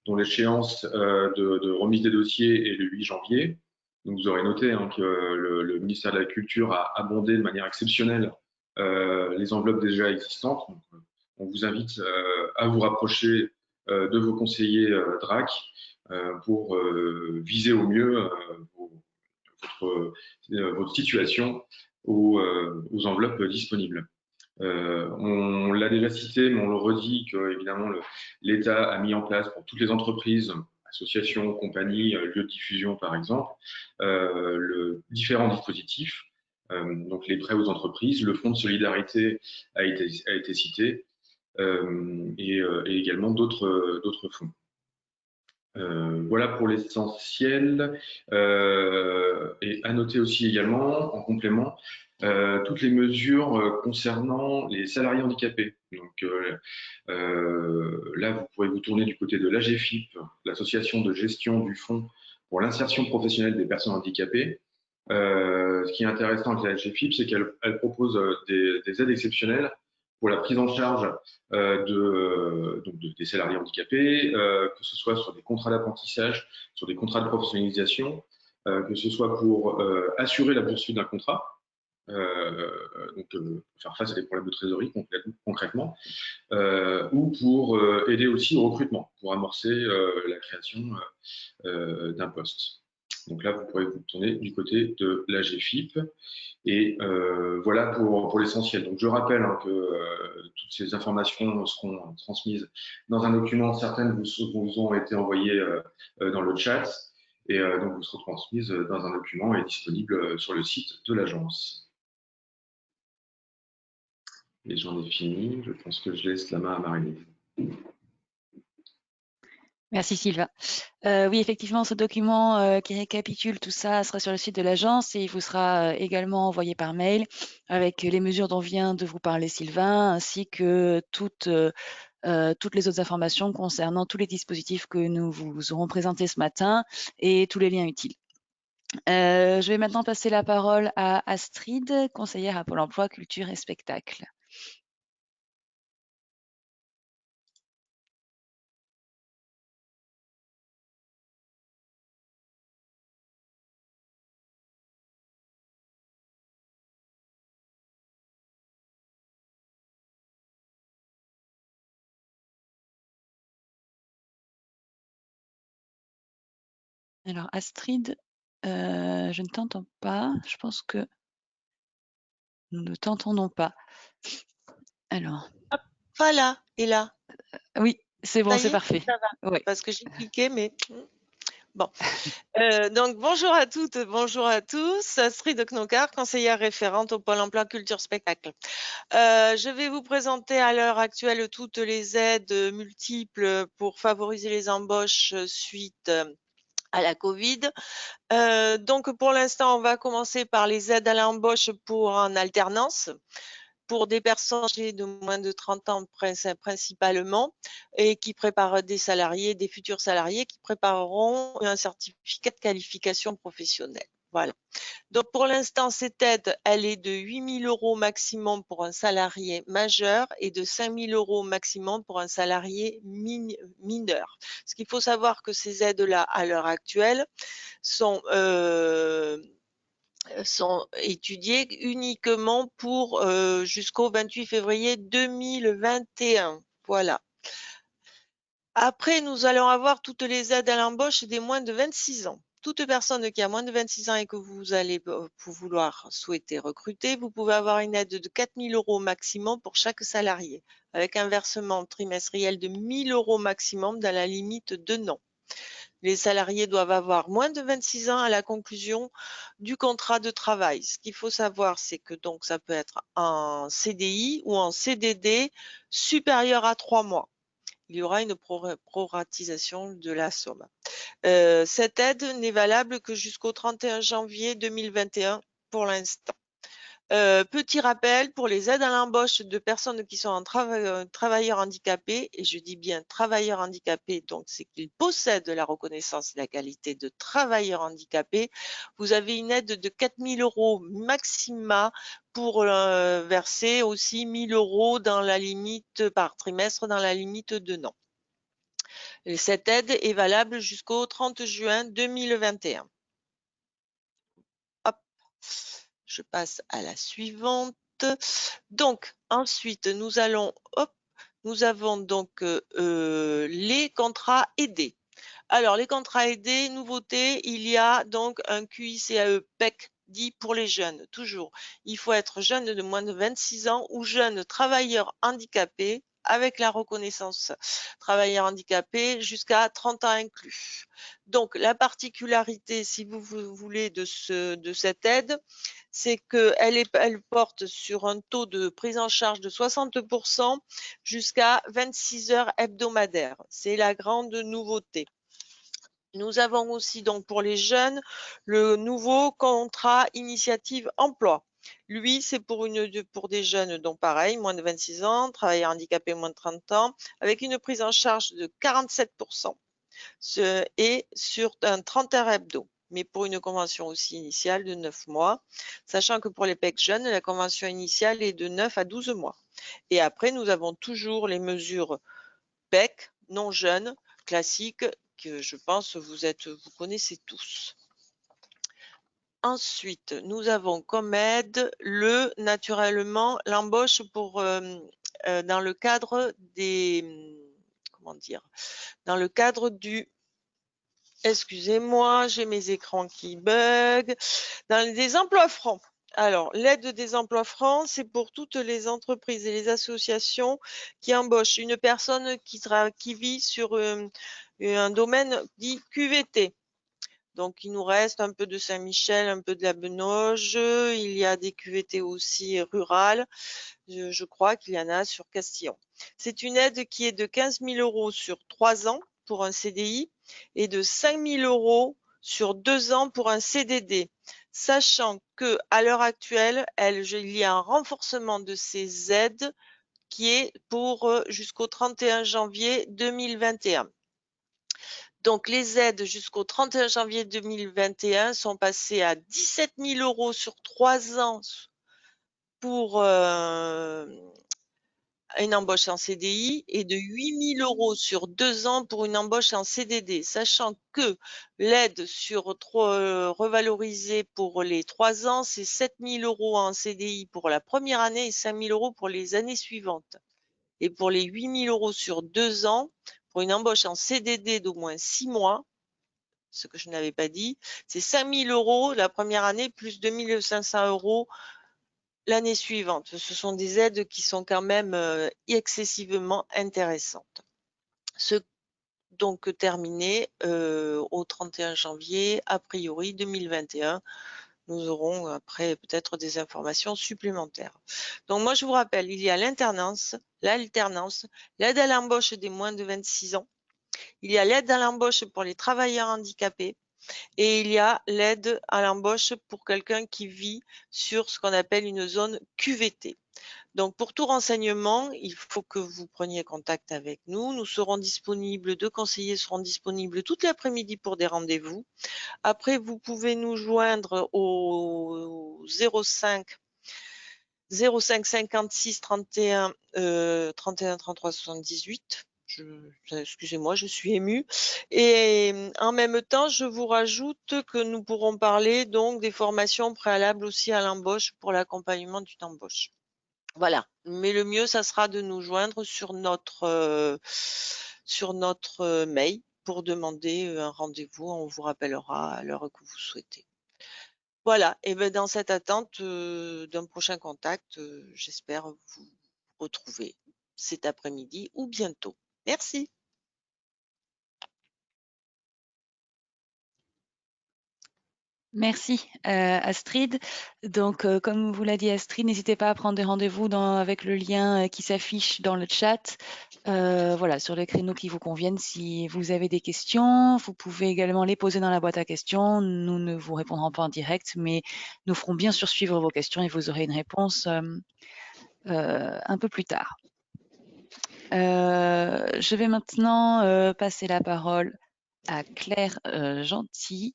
dont l'échéance de remise des dossiers est le 8 janvier. Donc vous aurez noté que le ministère de la Culture a abondé de manière exceptionnelle les enveloppes déjà existantes. Donc, on vous invite à vous rapprocher de vos conseillers DRAC pour viser au mieux votre situation aux enveloppes disponibles. On l'a déjà cité, mais on le redit que évidemment l'État a mis en place pour toutes les entreprises, associations, compagnies, lieux de diffusion par exemple, différents dispositifs. Donc les prêts aux entreprises, le fonds de solidarité a été cité, et également d'autres fonds. Voilà pour l'essentiel. Et à noter aussi également, en complément, toutes les mesures concernant les salariés handicapés. Donc là, vous pourrez vous tourner du côté de l'AGFIP, l'association de gestion du fonds pour l'insertion professionnelle des personnes handicapées. Ce qui est intéressant avec l'AGFIP, c'est qu'elle propose des aides exceptionnelles pour la prise en charge des salariés handicapés, que ce soit sur des contrats d'apprentissage, sur des contrats de professionnalisation, que ce soit pour assurer la poursuite d'un contrat, faire face à des problèmes de trésorerie concrètement, ou pour aider aussi au recrutement, pour amorcer la création d'un poste. Donc là, vous pourrez vous tourner du côté de l'AGFIP. Et voilà pour l'essentiel. Donc je rappelle que toutes ces informations seront transmises dans un document. Certaines vous ont été envoyées dans le chat, et donc vous seront transmises dans un document et disponibles sur le site de l'agence. Et j'en ai fini. Je pense que je laisse la main à Marie-Lise. Merci Sylvain. Oui, effectivement, ce document qui récapitule tout ça sera sur le site de l'agence et il vous sera également envoyé par mail avec les mesures dont vient de vous parler Sylvain, ainsi que toutes les autres informations concernant tous les dispositifs que nous vous aurons présentés ce matin et tous les liens utiles. Je vais maintenant passer la parole à Astrid, conseillère à Pôle emploi, culture et spectacle. Alors Astrid, je ne t'entends pas. Je pense que nous ne t'entendons pas. Alors. Hop, voilà, et là. Oui, c'est bon, Ça y c'est est, parfait. ça va. Ouais. Parce que j'ai cliqué, mais Bon, donc bonjour à toutes, bonjour à tous. Astrid Knokar, conseillère référente au Pôle emploi culture spectacle. Je vais vous présenter à l'heure actuelle toutes les aides multiples pour favoriser les embauches suite à la Covid. Donc pour l'instant, on va commencer par les aides à l'embauche pour en alternance, pour des personnes âgées de moins de 30 ans principalement, et qui préparent des salariés, des futurs salariés qui prépareront un certificat de qualification professionnelle. Voilà. Donc pour l'instant, cette aide, elle est de 8 000 € maximum pour un salarié majeur et de 5 000 € maximum pour un salarié mineur. Ce qu'il faut savoir que ces aides-là, à l'heure actuelle, sont étudiées uniquement pour jusqu'au 28 février 2021. Voilà. Après, nous allons avoir toutes les aides à l'embauche des moins de 26 ans. Toute personne qui a moins de 26 ans et que vous allez vouloir souhaiter recruter, vous pouvez avoir une aide de 4 000 € maximum pour chaque salarié, avec un versement trimestriel de 1 000 € maximum dans la limite de an. Les salariés doivent avoir moins de 26 ans à la conclusion du contrat de travail. Ce qu'il faut savoir, c'est que donc ça peut être en CDI ou en CDD supérieur à 3 mois. Il y aura une proratisation de la somme. Cette aide n'est valable que jusqu'au 31 janvier 2021 pour l'instant. Petit rappel pour les aides à l'embauche de personnes qui sont travailleurs handicapés, et je dis bien travailleurs handicapés, donc c'est qu'ils possèdent la reconnaissance et la qualité de travailleurs handicapés. Vous avez une aide de 4 000 € maxima pour verser aussi 1 000 € dans la limite par trimestre dans la limite de an. Et cette aide est valable jusqu'au 30 juin 2021. Hop. Je passe à la suivante. Donc, ensuite, nous avons donc les contrats aidés. Alors, les contrats aidés, nouveauté, il y a donc un QICAE PEC dit pour les jeunes, toujours. Il faut être jeune de moins de 26 ans ou jeune travailleur handicapé avec la reconnaissance travailleur handicapé jusqu'à 30 ans inclus. Donc, la particularité, si vous voulez, de cette aide, c'est qu'elle porte sur un taux de prise en charge de 60% jusqu'à 26 heures hebdomadaires. C'est la grande nouveauté. Nous avons aussi donc pour les jeunes le nouveau contrat initiative emploi. Lui, c'est pour des jeunes, donc pareil, moins de 26 ans, travailleurs handicapés moins de 30 ans, avec une prise en charge de 47% et sur un 30 heures hebdo, mais pour une convention aussi initiale de 9 mois, sachant que pour les PEC jeunes, la convention initiale est de 9 à 12 mois. Et après, nous avons toujours les mesures PEC non jeunes classiques que je pense vous connaissez tous. Ensuite, nous avons comme aide naturellement l'embauche dans le cadre dans le cadre du, excusez-moi, j'ai mes écrans qui bug, dans des emplois francs. Alors, l'aide des emplois francs, c'est pour toutes les entreprises et les associations qui embauchent une personne qui vit sur un domaine dit QVT. Donc, il nous reste un peu de Saint-Michel, un peu de la Benoge. Il y a des QVT aussi rurales. Je crois qu'il y en a sur Castillon. C'est une aide qui est de 15 000 € sur 3 ans pour un CDI et de 5 000 € sur 2 ans pour un CDD. Sachant que à l'heure actuelle, il y a un renforcement de ces aides qui est pour jusqu'au 31 janvier 2021. Donc, les aides jusqu'au 31 janvier 2021 sont passées à 17 000 € sur 3 ans pour une embauche en CDI et de 8 000 € sur 2 ans pour une embauche en CDD, sachant que l'aide revalorisée pour les 3 ans, c'est 7 000 € en CDI pour la première année et 5 000 € pour les années suivantes. Et pour les 8 000 € sur 2 ans, pour une embauche en CDD d'au moins 6 mois, ce que je n'avais pas dit, c'est 5 000 € la première année plus 2 500 € l'année suivante. Ce sont des aides qui sont quand même excessivement intéressantes. donc terminer au 31 janvier, a priori 2021. Nous aurons après peut-être des informations supplémentaires. Donc moi, je vous rappelle, il y a l'alternance, l'aide à l'embauche des moins de 26 ans, il y a l'aide à l'embauche pour les travailleurs handicapés et il y a l'aide à l'embauche pour quelqu'un qui vit sur ce qu'on appelle une zone QVT. Donc, pour tout renseignement, il faut que vous preniez contact avec nous. Nous serons disponibles, 2 conseillers seront disponibles toute l'après-midi pour des rendez-vous. Après, vous pouvez nous joindre au 05 56 31 33 78. Excusez-moi, je suis émue. Et en même temps, je vous rajoute que nous pourrons parler donc des formations préalables aussi à l'embauche pour l'accompagnement d'une embauche. Voilà, mais le mieux, ça sera de nous joindre sur notre mail pour demander un rendez-vous. On vous rappellera à l'heure que vous souhaitez. Voilà, et bien dans cette attente d'un prochain contact, j'espère vous retrouver cet après-midi ou bientôt. Merci. Merci Astrid. Donc comme vous l'a dit Astrid, n'hésitez pas à prendre des rendez-vous avec le lien qui s'affiche dans le chat. Voilà, sur les créneaux qui vous conviennent. Si vous avez des questions, vous pouvez également les poser dans la boîte à questions. Nous ne vous répondrons pas en direct, mais nous ferons bien sûr suivre vos questions et vous aurez une réponse un peu plus tard. Je vais maintenant passer la parole à Claire Gentil,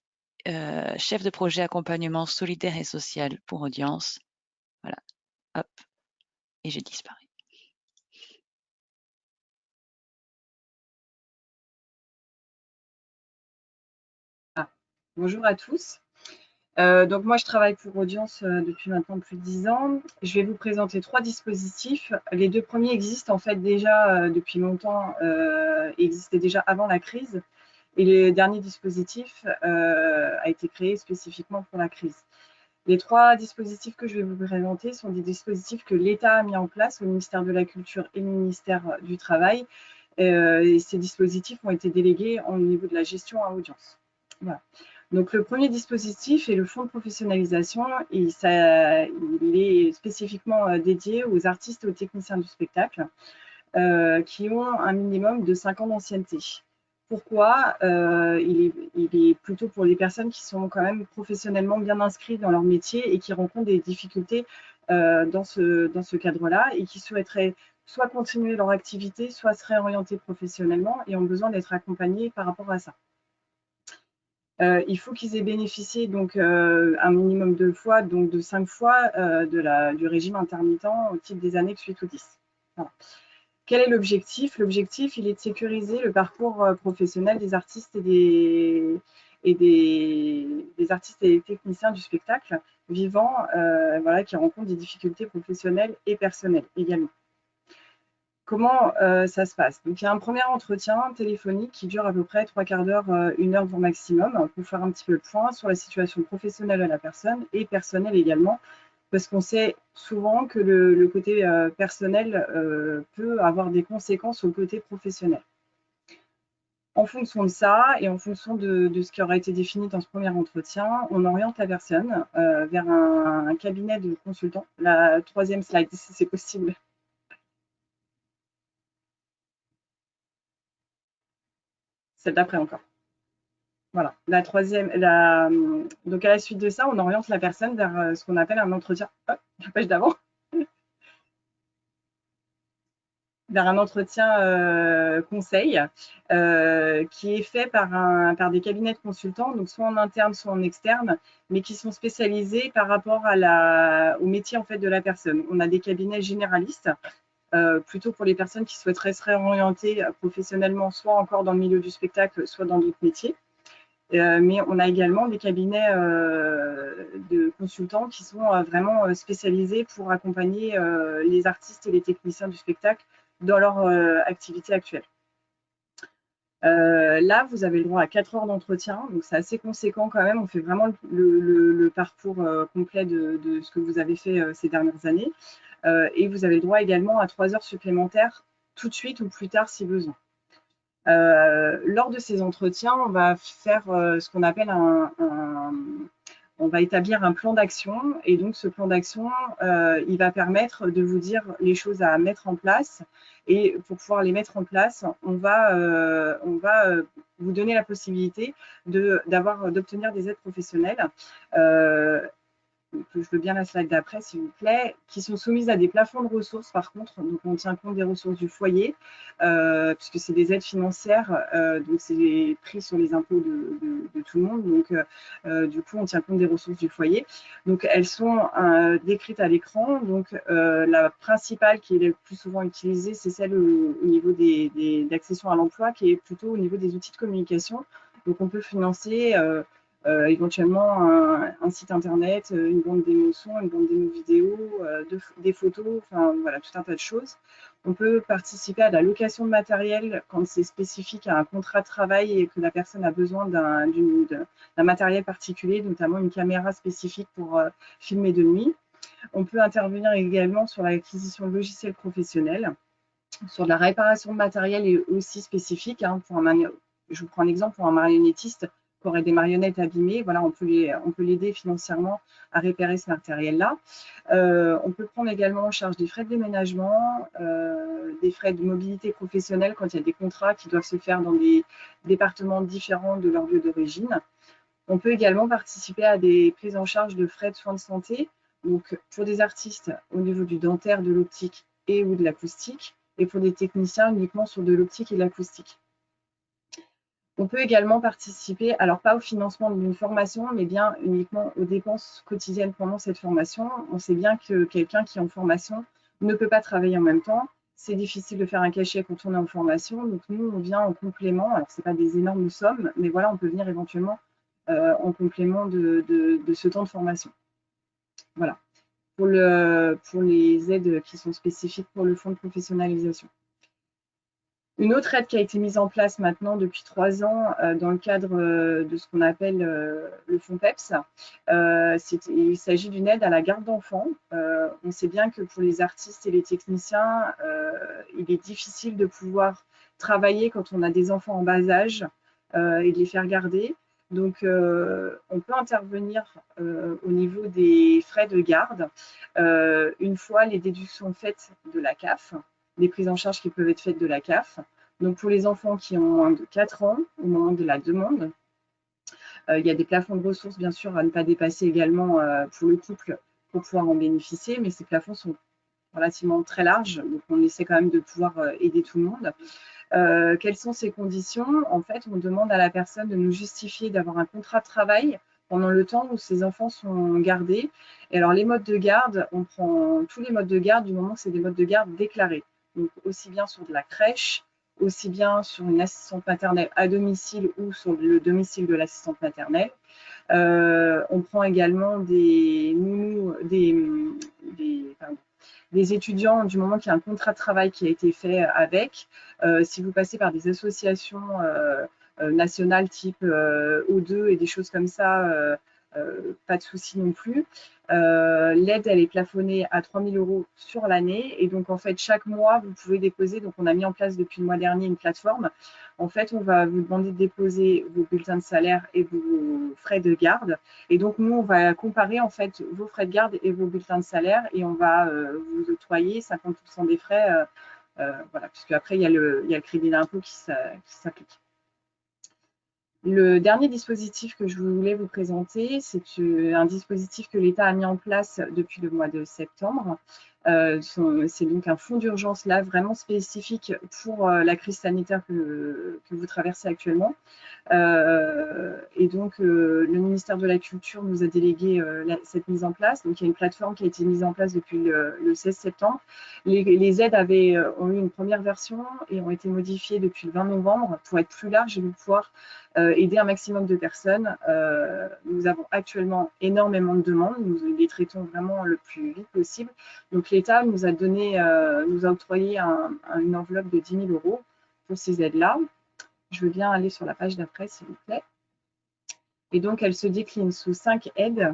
chef de projet accompagnement solidaire et social pour Audience. Voilà, hop, et j'ai disparu. Bonjour à tous. Donc moi, je travaille pour Audience depuis maintenant plus de 10 ans. Je vais vous présenter 3 dispositifs. Les 2 premiers existent en fait déjà depuis longtemps, existaient déjà avant la crise. Et le dernier dispositif a été créé spécifiquement pour la crise. Les 3 dispositifs que je vais vous présenter sont des dispositifs que l'État a mis en place au ministère de la Culture et au ministère du Travail. Et ces dispositifs ont été délégués au niveau de la gestion à Audience. Voilà. Donc, le premier dispositif est le fonds de professionnalisation. Il est spécifiquement dédié aux artistes et aux techniciens du spectacle qui ont un minimum de 5 ans d'ancienneté. Pourquoi il est plutôt pour les personnes qui sont quand même professionnellement bien inscrites dans leur métier et qui rencontrent des difficultés dans ce cadre-là et qui souhaiteraient soit continuer leur activité, soit se réorienter professionnellement et ont besoin d'être accompagnés par rapport à ça. Il faut qu'ils aient bénéficié donc un minimum de fois, donc de 5 fois du régime intermittent au titre des annexes 8 ou 10. Voilà. Quel est l'objectif? L'objectif, il est de sécuriser le parcours professionnel des artistes et des artistes et des techniciens du spectacle vivants voilà, qui rencontrent des difficultés professionnelles et personnelles également. Comment ça se passe? Donc, il y a un premier entretien téléphonique qui dure à peu près 3/4 d'heure, 1 heure grand maximum, pour faire un petit peu le point sur la situation professionnelle de la personne et personnelle également, parce qu'on sait souvent que le côté personnel peut avoir des conséquences sur le côté professionnel. En fonction de ça et en fonction de ce qui aura été défini dans ce premier entretien, on oriente la personne vers un cabinet de consultants. La 3e slide, si c'est possible. Celle d'après encore. Voilà. La 3e, donc à la suite de ça, on oriente la personne vers ce qu'on appelle un entretien. Hop, la page d'avant. Vers un entretien conseil qui est fait par des cabinets de consultants, donc soit en interne, soit en externe, mais qui sont spécialisés par rapport au métier en fait de la personne. On a des cabinets généralistes, plutôt pour les personnes qui souhaiteraient se réorienter professionnellement, soit encore dans le milieu du spectacle, soit dans d'autres métiers. Mais on a également des cabinets de consultants qui sont vraiment spécialisés pour accompagner les artistes et les techniciens du spectacle dans leur activité actuelle. Là, vous avez le droit à 4 heures d'entretien, donc c'est assez conséquent quand même. On fait vraiment le parcours complet de ce que vous avez fait ces dernières années. Et vous avez le droit également à 3 heures supplémentaires tout de suite ou plus tard si besoin. Lors de ces entretiens, on va faire ce qu'on appelle on va établir un plan d'action, et donc ce plan d'action, il va permettre de vous dire les choses à mettre en place, et pour pouvoir les mettre en place, on va vous donner la possibilité d'obtenir des aides professionnelles. Je veux bien la slide d'après, s'il vous plaît, qui sont soumises à des plafonds de ressources, par contre. Donc, on tient compte des ressources du foyer, puisque c'est des aides financières, donc c'est pris sur les impôts de tout le monde. Donc, du coup, on tient compte des ressources du foyer. Donc, elles sont décrites à l'écran. Donc, la principale qui est le plus souvent utilisée, c'est celle au niveau d'accession à l'emploi, qui est plutôt au niveau des outils de communication. Donc, on peut financer éventuellement un site internet, une bande démo son, une bande démo vidéo, des photos, enfin voilà, tout un tas de choses. On peut participer à la location de matériel quand c'est spécifique à un contrat de travail et que la personne a besoin d'un matériel particulier, notamment une caméra spécifique pour filmer de nuit. On peut intervenir également sur l'acquisition de logiciels professionnels, sur de la réparation de matériel et aussi spécifique. Hein, je vous prends un exemple pour un marionnettiste qui aurait des marionnettes abîmées. Voilà, on peut l'aider financièrement à réparer ce matériel-là. On peut prendre également en charge des frais de déménagement, des frais de mobilité professionnelle quand il y a des contrats qui doivent se faire dans des départements différents de leur lieu d'origine. On peut également participer à des prises en charge de frais de soins de santé, donc pour des artistes au niveau du dentaire, de l'optique et ou de l'acoustique, et pour des techniciens uniquement sur de l'optique et de l'acoustique. On peut également participer, alors pas au financement d'une formation, mais bien uniquement aux dépenses quotidiennes pendant cette formation. On sait bien que quelqu'un qui est en formation ne peut pas travailler en même temps. C'est difficile de faire un cachet quand on est en formation. Donc nous, on vient en complément. Alors, ce n'est pas des énormes sommes, mais voilà, on peut venir éventuellement en complément de ce temps de formation. Voilà, pour les aides qui sont spécifiques pour le fonds de professionnalisation. Une autre aide qui a été mise en place maintenant depuis 3 ans dans le cadre de ce qu'on appelle le fonds PEPS, il s'agit d'une aide à la garde d'enfants. On sait bien que pour les artistes et les techniciens, il est difficile de pouvoir travailler quand on a des enfants en bas âge et de les faire garder. Donc, on peut intervenir au niveau des frais de garde une fois les déductions faites de la CAF, les prises en charge qui peuvent être faites de la CAF. Donc, pour les enfants qui ont moins de 4 ans au moment de la demande, il y a des plafonds de ressources, bien sûr, à ne pas dépasser également pour le couple pour pouvoir en bénéficier, mais ces plafonds sont relativement très larges, donc on essaie quand même de pouvoir aider tout le monde. Quelles sont ces conditions? En fait, on demande à la personne de nous justifier d'avoir un contrat de travail pendant le temps où ces enfants sont gardés. Et alors, les modes de garde, on prend tous les modes de garde du moment que c'est des modes de garde déclarés. Donc, aussi bien sur de la crèche, aussi bien sur une assistante maternelle à domicile ou sur le domicile de l'assistante maternelle. On prend également des nounous, des étudiants du moment qu'il y a un contrat de travail qui a été fait avec. Si vous passez par des associations nationales type O2 et des choses comme ça, pas de souci non plus. L'aide, elle est plafonnée à 3 000 € sur l'année. Et donc, en fait, chaque mois, vous pouvez déposer. Donc, on a mis en place depuis le mois dernier une plateforme. En fait, on va vous demander de déposer vos bulletins de salaire et vos frais de garde. Et donc, nous, on va comparer, en fait, vos frais de garde et vos bulletins de salaire. Et on va vous octroyer 50% des frais. Voilà, puisque après, il y a le crédit d'impôt qui s'applique. Le dernier dispositif que je voulais vous présenter, c'est un dispositif que l'État a mis en place depuis le mois de septembre. C'est donc un fonds d'urgence là vraiment spécifique pour la crise sanitaire que vous traversez actuellement. Et donc, le ministère de la Culture nous a délégué cette mise en place. Donc, il y a une plateforme qui a été mise en place depuis le 16 septembre. Les aides ont eu une première version et ont été modifiées depuis le 20 novembre pour être plus larges et pour pouvoir aider un maximum de personnes. Nous avons actuellement énormément de demandes. Nous les traitons vraiment le plus vite possible. Donc, l'État nous a octroyé une enveloppe de 10 000 € pour ces aides-là. Je veux bien aller sur la page d'après, s'il vous plaît. Et donc, elle se décline sous 5 aides.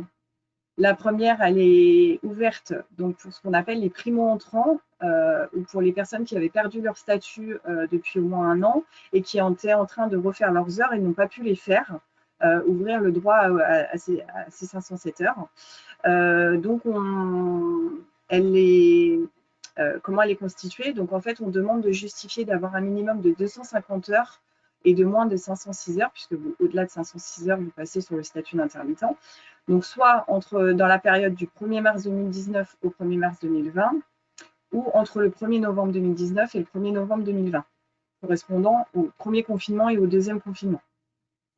La première, elle est ouverte donc pour ce qu'on appelle les primo-entrants. ou pour les personnes qui avaient perdu leur statut depuis au moins 1 an et qui étaient en train de refaire leurs heures et n'ont pas pu les faire, ouvrir le droit à ces 507 heures. Donc, comment elle est constituée? Donc, en fait, on demande de justifier d'avoir un minimum de 250 heures et de moins de 506 heures, puisque au-delà de 506 heures, vous passez sur le statut d'intermittent. Donc, soit dans la période du 1er mars 2019 au 1er mars 2020, ou entre le 1er novembre 2019 et le 1er novembre 2020, correspondant au premier confinement et au deuxième confinement.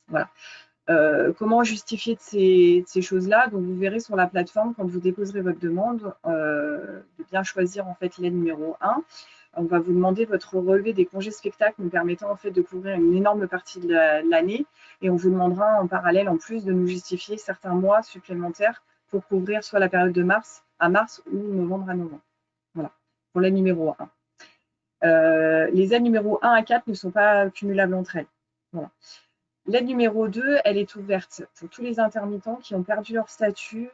Voilà. Comment justifier de ces choses-là? Donc, vous verrez sur la plateforme, quand vous déposerez votre demande, de bien choisir en fait l'aide numéro 1. On va vous demander votre relevé des congés spectacles nous permettant en fait de couvrir une énorme partie de l'année, et on vous demandera en parallèle en plus de nous justifier certains mois supplémentaires pour couvrir soit la période de mars à mars ou novembre à novembre. Voilà, pour l'aide numéro 1. Les aides numéro 1 à 4 ne sont pas cumulables entre elles. Voilà. L'aide numéro 2, elle est ouverte pour tous les intermittents qui ont perdu leur statut,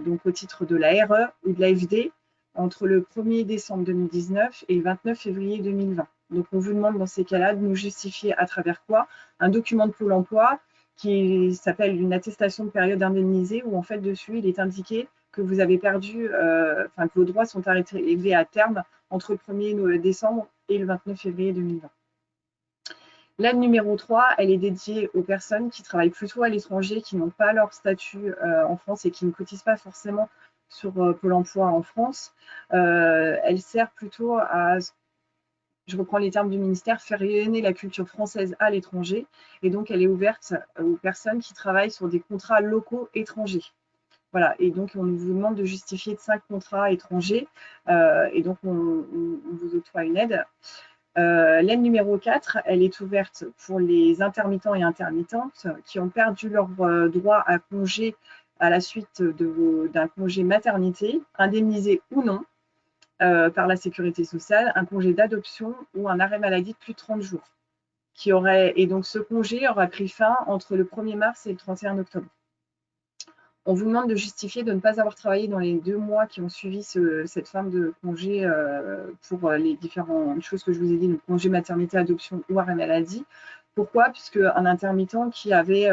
donc au titre de la RE ou de l'AFD, entre le 1er décembre 2019 et le 29 février 2020. Donc, on vous demande dans ces cas-là de nous justifier à travers quoi? Un document de Pôle emploi qui s'appelle une attestation de période indemnisée, où en fait dessus, il est indiqué que vous avez perdu, que vos droits sont arrivés à terme entre le 1er décembre et le 29 février 2020. L'aide numéro 3, elle est dédiée aux personnes qui travaillent plutôt à l'étranger, qui n'ont pas leur statut en France et qui ne cotisent pas forcément sur Pôle emploi en France. Elle sert plutôt à, je reprends les termes du ministère, faire rayonner la culture française à l'étranger. Et donc, elle est ouverte aux personnes qui travaillent sur des contrats locaux étrangers. Voilà, et donc on vous demande de justifier de 5 contrats étrangers. Et donc, on vous octroie une aide. L'aide numéro 4, elle est ouverte pour les intermittents et intermittentes qui ont perdu leur droit à congé à la suite d'un congé maternité, indemnisé ou non par la sécurité sociale, un congé d'adoption ou un arrêt maladie de plus de 30 jours. Et donc ce congé aura pris fin entre le 1er mars et le 31 octobre. On vous demande de justifier de ne pas avoir travaillé dans les 2 mois qui ont suivi cette fin de congé pour les différentes choses que je vous ai dit, le congé maternité, adoption ou arrêt maladie. Pourquoi? Puisque un intermittent qui avait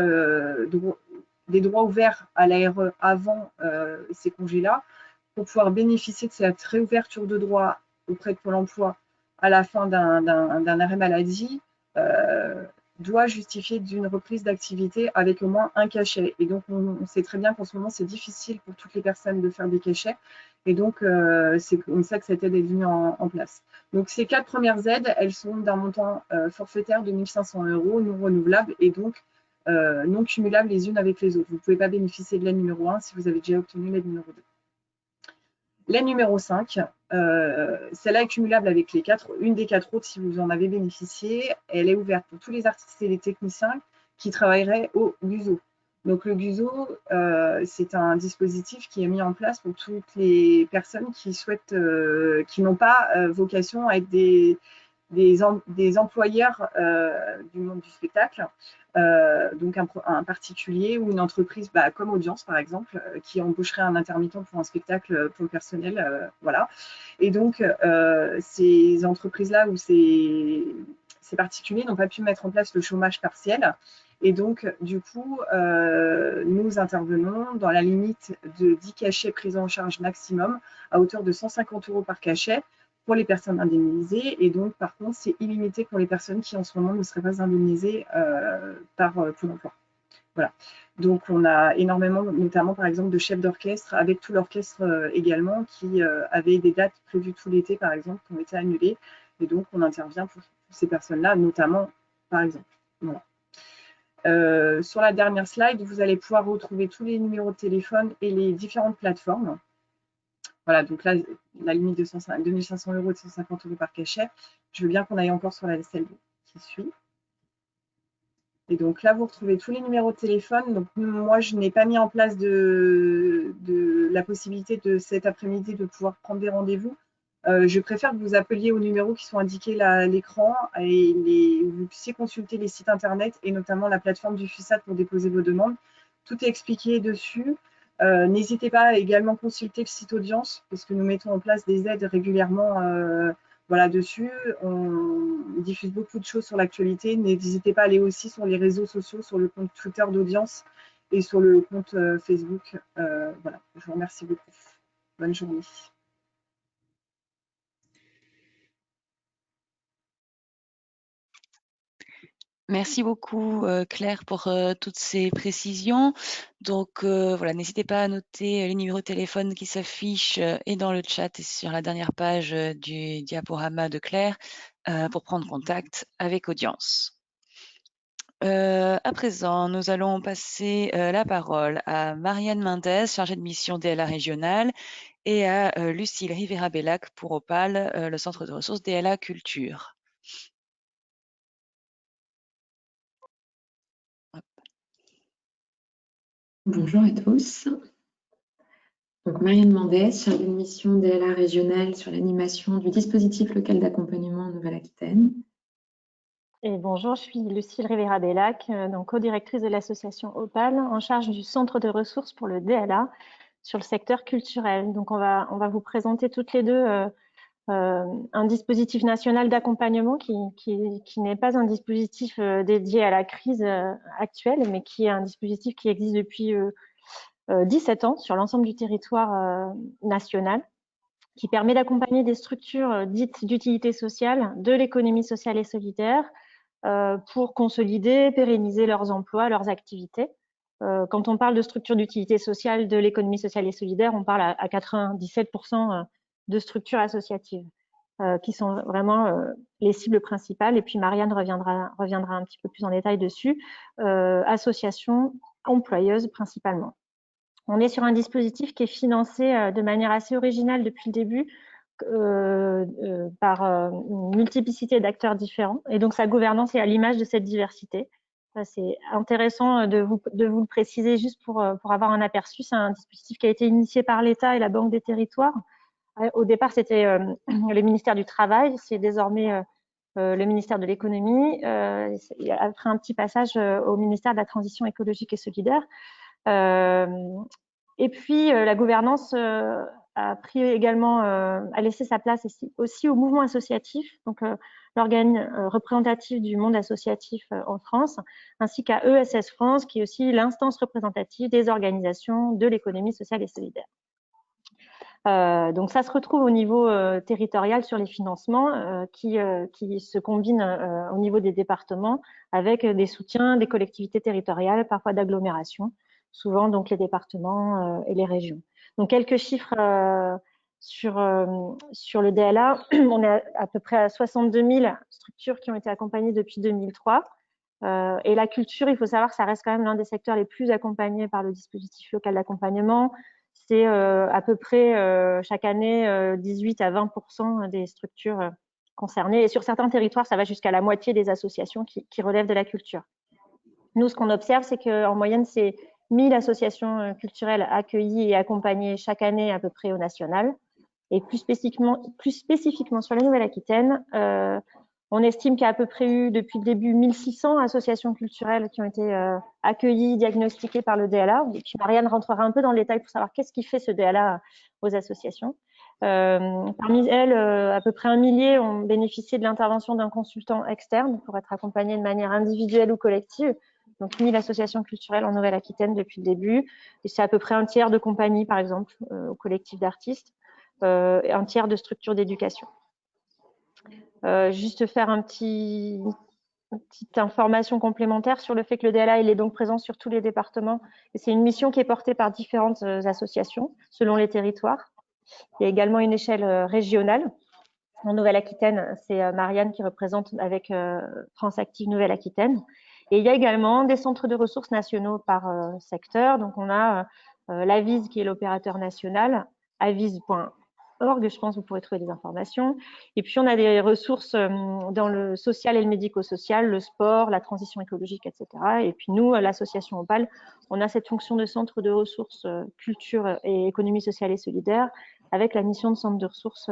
des droits ouverts à l'ARE avant ces congés-là, pour pouvoir bénéficier de cette réouverture de droits auprès de Pôle emploi à la fin d'un arrêt maladie, doit justifier d'une reprise d'activité avec au moins un cachet. Et donc, on sait très bien qu'en ce moment, c'est difficile pour toutes les personnes de faire des cachets. Et donc, c'est comme ça que cette aide est venue en place. Donc, ces 4 premières aides, elles sont d'un montant forfaitaire de 1 500 € non renouvelable et donc non cumulables les unes avec les autres. Vous ne pouvez pas bénéficier de l'aide numéro 1 si vous avez déjà obtenu l'aide numéro 2. L'aide numéro 5, celle-là est cumulable avec une des 4 autres si vous en avez bénéficié. Elle est ouverte pour tous les artistes et les techniciens qui travailleraient au GUSO. Donc le GUSO, c'est un dispositif qui est mis en place pour toutes les personnes qui souhaitent, qui n'ont pas vocation à être des employeurs du monde du spectacle. Donc un particulier ou une entreprise comme Audience par exemple qui embaucherait un intermittent pour un spectacle pour le personnel, voilà. Et donc ces entreprises-là ou ces particuliers n'ont pas pu mettre en place le chômage partiel et donc du coup nous intervenons dans la limite de 10 cachets pris en charge maximum à hauteur de 150 € par cachet pour les personnes indemnisées, et donc par contre c'est illimité pour les personnes qui en ce moment ne seraient pas indemnisées par Pôle emploi. Voilà. Donc on a énormément, notamment par exemple de chefs d'orchestre, avec tout l'orchestre également, qui avaient des dates prévues tout l'été par exemple, qui ont été annulées, et donc on intervient pour ces personnes-là, notamment par exemple. Voilà. Sur la dernière slide, vous allez pouvoir retrouver tous les numéros de téléphone et les différentes plateformes. Voilà, donc là, la limite de 2 500 € et de 150 € par cachet. Je veux bien qu'on aille encore sur celle qui suit. Et donc là, vous retrouvez tous les numéros de téléphone. Donc moi, je n'ai pas mis en place de la possibilité de cet après-midi de pouvoir prendre des rendez-vous. Je préfère que vous appeliez aux numéros qui sont indiqués à l'écran et vous puissiez consulter les sites internet et notamment la plateforme du FUSAT pour déposer vos demandes. Tout est expliqué dessus. N'hésitez pas à également consulter le site Audience, parce que nous mettons en place des aides régulièrement voilà, dessus. On diffuse beaucoup de choses sur l'actualité. N'hésitez pas à aller aussi sur les réseaux sociaux, sur le compte Twitter d'Audience et sur le compte Facebook. Voilà, je vous remercie beaucoup. Bonne journée. Merci beaucoup Claire pour toutes ces précisions. Donc voilà, n'hésitez pas à noter les numéros de téléphone qui s'affichent et dans le chat et sur la dernière page du diaporama de Claire pour prendre contact avec Audience. À présent, nous allons passer la parole à Marianne Mendès, chargée de mission DLA régionale, et à Lucille Rivera-Bellac pour Opal, le centre de ressources DLA Culture. Bonjour à tous. Donc, Marianne Mendès, chargée de mission DLA régionale sur l'animation du dispositif local d'accompagnement en Nouvelle-Aquitaine. Et bonjour, je suis Lucille Rivera-Bellac, donc co-directrice de l'association Opal, en charge du centre de ressources pour le DLA sur le secteur culturel. Donc on va vous présenter toutes les deux un dispositif national d'accompagnement qui n'est pas un dispositif dédié à la crise actuelle, mais qui est un dispositif qui existe depuis 17 ans sur l'ensemble du territoire national, qui permet d'accompagner des structures dites d'utilité sociale de l'économie sociale et solidaire pour consolider, pérenniser leurs emplois, leurs activités. Quand on parle de structures d'utilité sociale de l'économie sociale et solidaire, on parle à 97% de structures associatives qui sont vraiment les cibles principales. Et puis Marianne reviendra un petit peu plus en détail dessus. Associations employeuses principalement. On est sur un dispositif qui est financé de manière assez originale depuis le début par une multiplicité d'acteurs différents. Et donc, sa gouvernance est à l'image de cette diversité. C'est intéressant de vous le préciser juste pour avoir un aperçu. C'est un dispositif qui a été initié par l'État et la Banque des Territoires. Au départ, c'était le ministère du Travail. C'est désormais le ministère de l'Économie. Après un petit passage au ministère de la Transition écologique et solidaire. Et puis, la gouvernance a pris également, a laissé sa place aussi au mouvement associatif, donc l'organe représentatif du monde associatif en France, ainsi qu'à ESS France, qui est aussi l'instance représentative des organisations de l'économie sociale et solidaire. Donc ça se retrouve au niveau territorial sur les financements qui se combinent au niveau des départements avec des soutiens des collectivités territoriales, parfois d'agglomération, souvent donc les départements et les régions. Donc quelques chiffres sur le DLA. On est à peu près à 62 000 structures qui ont été accompagnées depuis 2003. Et la culture, il faut savoir que ça reste quand même l'un des secteurs les plus accompagnés par le dispositif local d'accompagnement. C'est à peu près chaque année 18 à 20% des structures concernées. Et sur certains territoires, ça va jusqu'à la moitié des associations qui relèvent de la culture. Nous, ce qu'on observe, c'est qu'en moyenne, c'est 1000 associations culturelles accueillies et accompagnées chaque année à peu près au national. Et plus spécifiquement sur la Nouvelle-Aquitaine, on estime qu'il y a à peu près eu depuis le début 1600 associations culturelles qui ont été accueillies, diagnostiquées par le DLA. Et puis Marianne rentrera un peu dans le détail pour savoir qu'est-ce qui fait ce DLA aux associations. Parmi elles, à peu près 1 millier ont bénéficié de l'intervention d'un consultant externe pour être accompagné de manière individuelle ou collective. Donc 1000 associations culturelles en Nouvelle-Aquitaine depuis le début. Et c'est à peu près un tiers de compagnies, par exemple, au collectif d'artistes, et un tiers de structures d'éducation. Juste faire une petite information complémentaire sur le fait que le DLA il est donc présent sur tous les départements. Et c'est une mission qui est portée par différentes associations selon les territoires. Il y a également une échelle régionale. En Nouvelle-Aquitaine, c'est Marianne qui représente avec France Active Nouvelle-Aquitaine. Et il y a également des centres de ressources nationaux par secteur. Donc on a l'AVIS qui est l'opérateur national, avis.org, je pense que vous pourrez trouver des informations. Et puis on a des ressources dans le social et le médico-social, le sport, la transition écologique, etc. Et puis nous, l'association Opal, on a cette fonction de centre de ressources culture et économie sociale et solidaire avec la mission de centre de ressources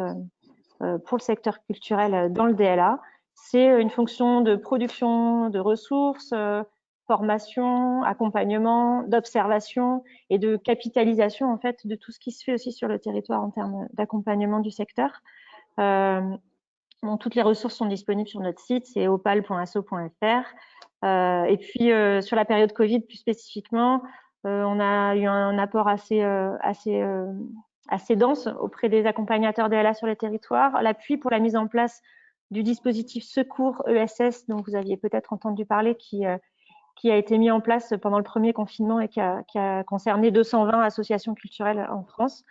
pour le secteur culturel dans le DLA. C'est une fonction de production de ressources, formation, accompagnement, d'observation et de capitalisation en fait de tout ce qui se fait aussi sur le territoire en termes d'accompagnement du secteur. Bon, toutes les ressources sont disponibles sur notre site, c'est opal.asso.fr. Et puis sur la période Covid plus spécifiquement, on a eu un apport assez dense auprès des accompagnateurs DLA sur les territoires, l'appui pour la mise en place du dispositif secours ESS dont vous aviez peut-être entendu parler, qui a été mis en place pendant le premier confinement et qui a concerné 220 associations culturelles en France.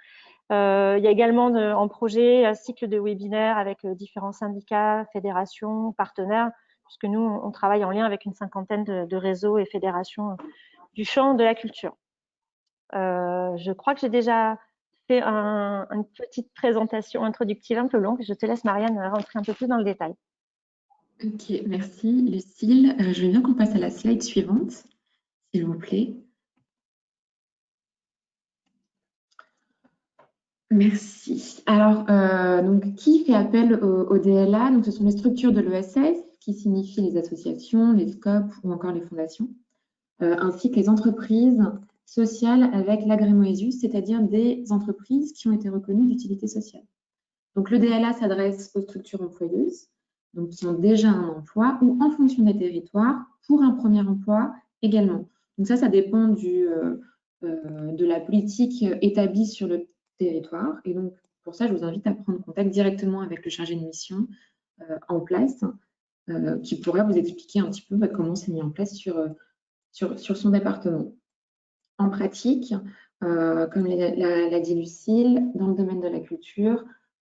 Il y a également en projet un cycle de webinaires avec différents syndicats, fédérations, partenaires, puisque nous, on travaille en lien avec une cinquantaine de réseaux et fédérations du champ de la culture. Je crois que j'ai déjà fait une petite présentation introductive un peu longue. Je te laisse, Marianne, rentrer un peu plus dans le détail. Ok, merci Lucille. Je veux bien qu'on passe à la slide suivante, s'il vous plaît. Merci. Alors, donc, qui fait appel au DLA? Donc, ce sont les structures de l'ESS, qui signifient les associations, les SCOP ou encore les fondations, ainsi que les entreprises sociales avec l'agrément ESUS, c'est-à-dire des entreprises qui ont été reconnues d'utilité sociale. Donc, le DLA s'adresse aux structures employeuses, donc qui ont déjà un emploi ou en fonction des territoires pour un premier emploi également. Donc ça dépend de la politique établie sur le territoire. Et donc, pour ça, je vous invite à prendre contact directement avec le chargé de mission en place, qui pourra vous expliquer un petit peu comment c'est mis en place sur son département. En pratique, comme l'a dit Lucille, dans le domaine de la culture,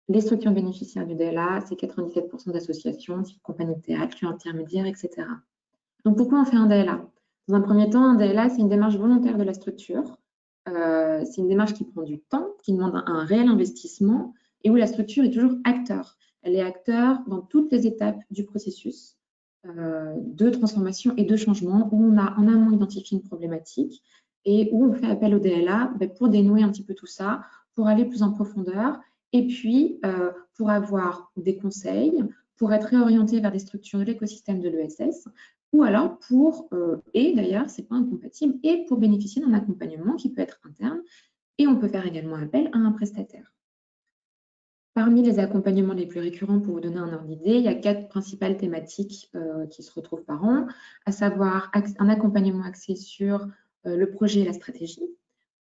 les structures bénéficiaires du DLA, c'est 97% d'associations, type compagnie de théâtre, lieux intermédiaires, etc. Donc, pourquoi on fait un DLA? Dans un premier temps, un DLA, c'est une démarche volontaire de la structure. C'est une démarche qui prend du temps, qui demande un réel investissement et où la structure est toujours acteur. Elle est acteur dans toutes les étapes du processus de transformation et de changement, où on a en amont identifié une problématique et où on fait appel au DLA pour dénouer un petit peu tout ça, pour aller plus en profondeur et puis pour avoir des conseils, pour être réorienté vers des structures de l'écosystème de l'ESS, ou alors et d'ailleurs, ce n'est pas incompatible, et pour bénéficier d'un accompagnement qui peut être interne, et on peut faire également appel à un prestataire. Parmi les accompagnements les plus récurrents, pour vous donner un ordre d'idée, il y a 4 principales thématiques qui se retrouvent par an, à savoir un accompagnement axé sur le projet et la stratégie,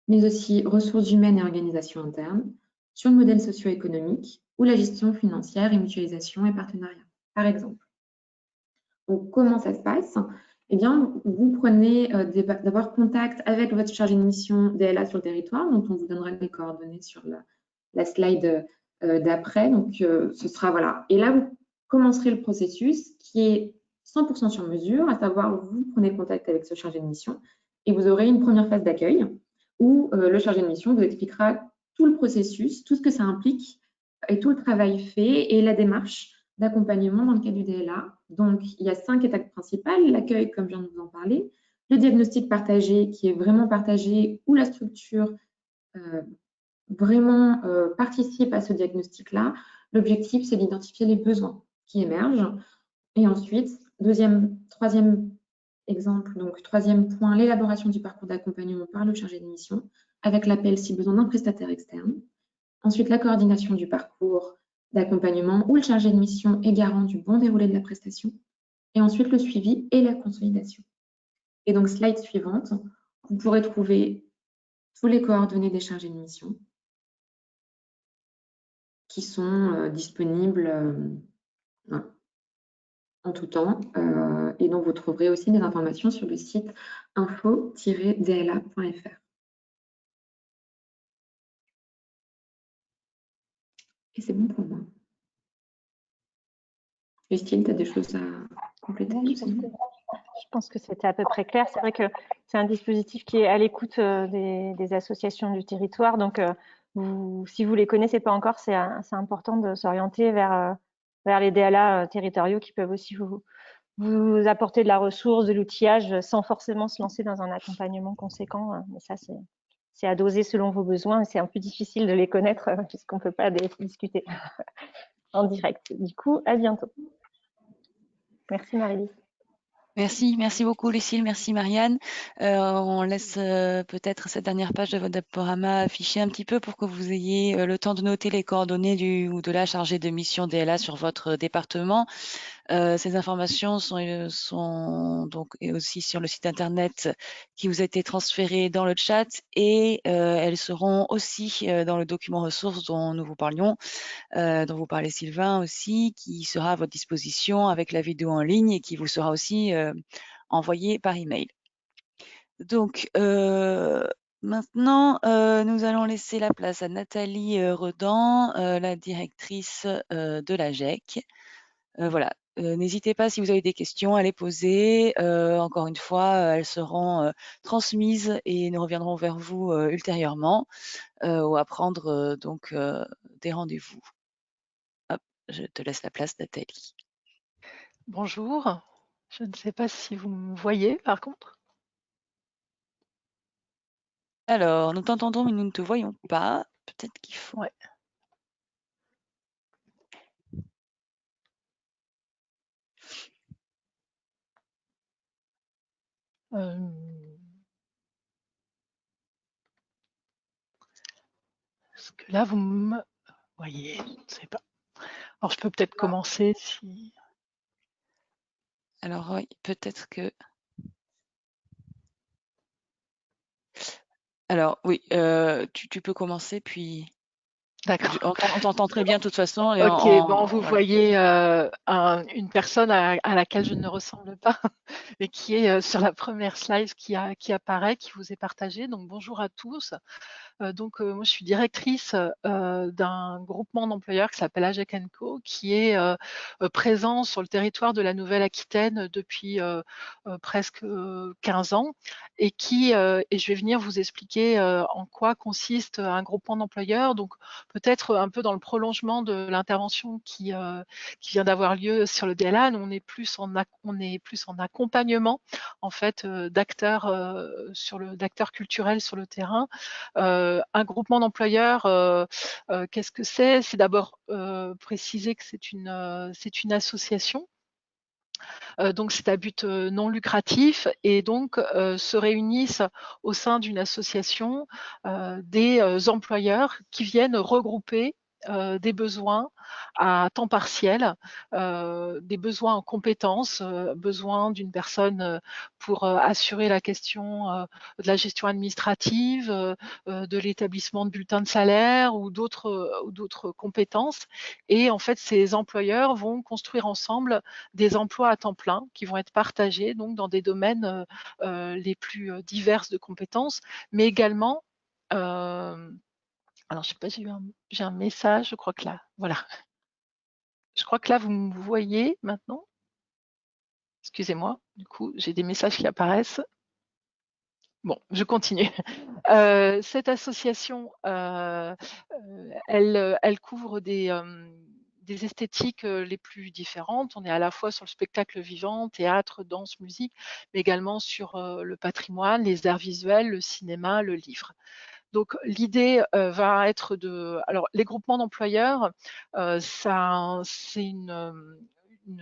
mais aussi ressources humaines et organisation interne, sur le modèle socio-économique ou la gestion financière et mutualisation et partenariat, par exemple. Donc, comment ça se passe? Eh bien, vous prenez d'abord contact avec votre chargé de mission DLA sur le territoire, dont on vous donnera les coordonnées sur la slide d'après. Donc, ce sera, voilà. Et là, vous commencerez le processus qui est 100% sur mesure, à savoir, vous prenez contact avec ce chargé de mission et vous aurez une première phase d'accueil où le chargé de mission vous expliquera tout le processus, tout ce que ça implique et tout le travail fait et la démarche d'accompagnement dans le cadre du DLA. Donc, il y a 5 étapes principales. L'accueil, comme je viens de vous en parler, le diagnostic partagé, qui est vraiment partagé, où la structure vraiment participe à ce diagnostic-là. L'objectif, c'est d'identifier les besoins qui émergent. Et ensuite, troisième exemple, donc troisième point, l'élaboration du parcours d'accompagnement par le chargé de mission, avec l'appel si besoin d'un prestataire externe. Ensuite, la coordination du parcours d'accompagnement où le chargé de mission est garant du bon déroulé de la prestation. Et ensuite, le suivi et la consolidation. Et donc, slide suivante, vous pourrez trouver tous les coordonnées des chargés de mission qui sont disponibles en tout temps. Et donc, vous trouverez aussi des informations sur le site info-dla.fr. Et c'est bon pour moi. Justine, tu as des choses à compléter? Je pense que c'était à peu près clair. C'est vrai que c'est un dispositif qui est à l'écoute des associations du territoire. Donc, si vous ne les connaissez pas encore, c'est important de s'orienter vers les DLA territoriaux qui peuvent aussi vous apporter de la ressource, de l'outillage, sans forcément se lancer dans un accompagnement conséquent. Mais ça, c'est à doser selon vos besoins. C'est un peu difficile de les connaître puisqu'on ne peut pas discuter en direct. Du coup, à bientôt. Merci Marie-Lise. Merci beaucoup Lucille, merci Marianne. On laisse peut-être cette dernière page de votre diaporama affichée un petit peu pour que vous ayez le temps de noter les coordonnées ou de la chargée de mission DLA sur votre département. Ces informations sont donc et aussi sur le site internet qui vous a été transféré dans le chat et elles seront aussi dans le document ressources dont nous vous parlions, dont vous parlez Sylvain aussi, qui sera à votre disposition avec la vidéo en ligne et qui vous sera aussi envoyé par email. Donc maintenant, nous allons laisser la place à Nathalie Redan, la directrice de la GEC. Voilà, n'hésitez pas si vous avez des questions à les poser. Encore une fois, elles seront transmises et nous reviendrons vers vous ultérieurement ou à prendre donc des rendez-vous. Hop, je te laisse la place, Nathalie. Bonjour, je ne sais pas si vous me voyez par contre. Alors, nous t'entendons mais nous ne te voyons pas. Peut-être qu'il faut. Ouais. Est-ce que là vous me voyez? Je ne sais pas. Alors je peux peut-être commencer si. Alors oui, peut-être que. Alors oui, tu peux commencer puis. D'accord. On t'entend très bien de toute façon. Et Ok, bon, vous voilà. voyez une personne à laquelle je ne ressemble pas, mais qui est sur la première slide qui apparaît, qui vous est partagée. Donc bonjour à tous. Moi, je suis directrice d'un groupement d'employeurs qui s'appelle AGEC & Co, qui est présent sur le territoire de la Nouvelle-Aquitaine depuis presque 15 ans et je vais venir vous expliquer en quoi consiste un groupement d'employeurs. Donc, peut-être un peu dans le prolongement de l'intervention qui vient d'avoir lieu sur le DLA. Nous, on est plus en accompagnement en fait d'acteurs culturels sur le terrain. Un groupement d'employeurs, qu'est-ce que c'est? C'est d'abord préciser que c'est une association. Donc c'est à but non lucratif et donc se réunissent au sein d'une association des employeurs qui viennent regrouper des besoins à temps partiel, des besoins en compétences, besoin d'une personne pour assurer la question de la gestion administrative, de l'établissement de bulletins de salaire ou d'autres compétences. Et en fait, ces employeurs vont construire ensemble des emplois à temps plein qui vont être partagés donc dans des domaines les plus divers de compétences, mais également alors, je sais pas, j'ai un message, je crois que là, voilà. Je crois que là, vous me voyez maintenant. Excusez-moi, du coup, j'ai des messages qui apparaissent. Bon, je continue. Cette association, elle couvre des esthétiques les plus différentes. On est à la fois sur le spectacle vivant, théâtre, danse, musique, mais également sur le patrimoine, les arts visuels, le cinéma, le livre. Donc l'idée va être de. Alors les groupements d'employeurs, c'est une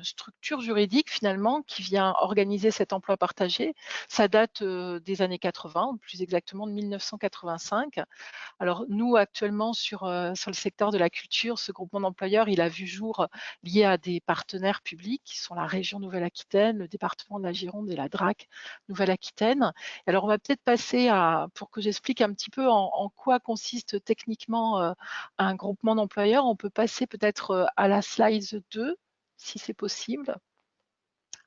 structure juridique finalement qui vient organiser cet emploi partagé. Ça date des années 80, plus exactement de 1985. Alors nous actuellement sur le secteur de la culture, ce groupement d'employeurs, il a vu jour lié à des partenaires publics qui sont la région Nouvelle-Aquitaine, le département de la Gironde et la DRAC Nouvelle-Aquitaine. Alors on va peut-être passer pour que j'explique un petit peu en quoi consiste techniquement un groupement d'employeurs, on peut passer peut-être à la slide 2 si c'est possible.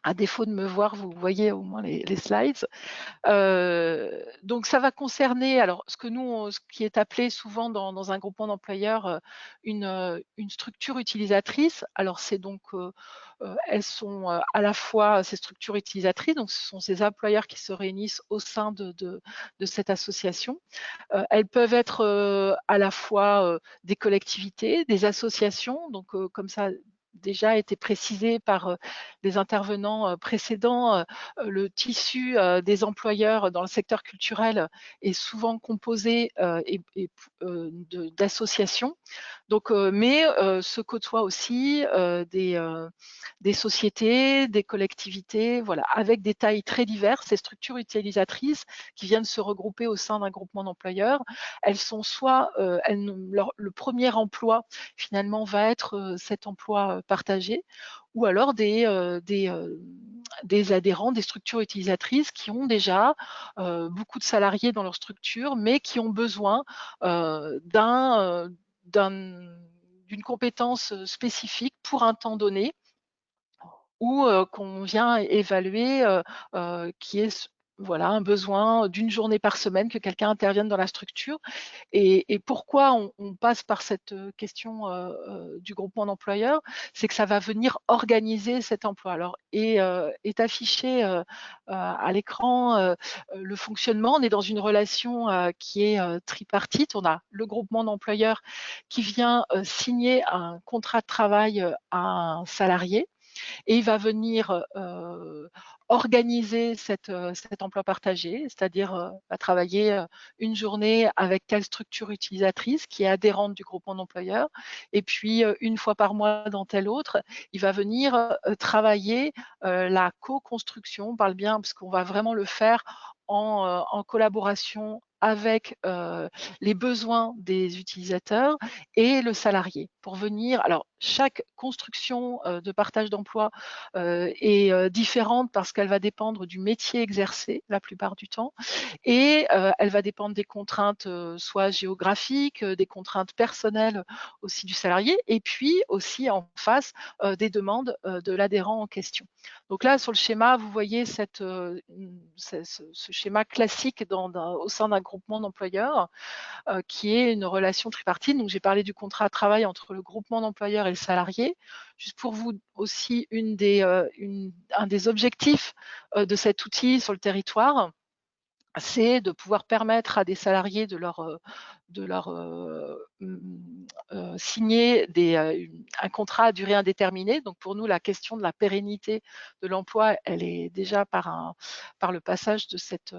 À défaut de me voir, vous voyez au moins les slides. Donc ça va concerner, alors ce qui est appelé souvent dans un groupement d'employeurs une structure utilisatrice. Alors c'est donc elles sont à la fois ces structures utilisatrices, donc ce sont ces employeurs qui se réunissent au sein de cette association. Elles peuvent être à la fois des collectivités, des associations, donc comme ça déjà été précisé par les intervenants précédents, le tissu des employeurs dans le secteur culturel est souvent composé d'associations. Donc, mais se côtoient aussi des sociétés, des collectivités, voilà, avec des tailles très diverses et structures utilisatrices qui viennent se regrouper au sein d'un groupement d'employeurs. Elles sont soit, le premier emploi finalement va être cet emploi partagé, ou alors des adhérents, des structures utilisatrices qui ont déjà beaucoup de salariés dans leur structure, mais qui ont besoin d'une compétence spécifique pour un temps donné, ou qu'on vient évaluer, qui est voilà, un besoin d'une journée par semaine que quelqu'un intervienne dans la structure. Et pourquoi on passe par cette question du groupement d'employeurs, c'est que ça va venir organiser cet emploi. Alors, est affiché à l'écran le fonctionnement. On est dans une relation qui est tripartite. On a le groupement d'employeurs qui vient signer un contrat de travail à un salarié, et il va venir organiser cet emploi partagé, c'est-à-dire va travailler une journée avec telle structure utilisatrice qui est adhérente du groupement d'employeurs, et puis une fois par mois dans telle autre, il va venir travailler la co-construction, on parle bien parce qu'on va vraiment le faire en collaboration avec les besoins des utilisateurs et le salarié pour venir. Alors, chaque construction de partage d'emploi est différente parce qu'elle va dépendre du métier exercé la plupart du temps, et elle va dépendre des contraintes soit géographiques, des contraintes personnelles aussi du salarié, et puis aussi en face des demandes de l'adhérent en question. Donc là, sur le schéma, vous voyez ce schéma classique au sein d'un groupement d'employeurs qui est une relation tripartite. Donc, j'ai parlé du contrat de travail entre le groupement d'employeurs et le salarié. Juste pour vous aussi, un des objectifs de cet outil sur le territoire, c'est de pouvoir permettre à des salariés de leur signer un contrat à durée indéterminée. Donc pour nous, la question de la pérennité de l'emploi, elle est déjà par le passage de cette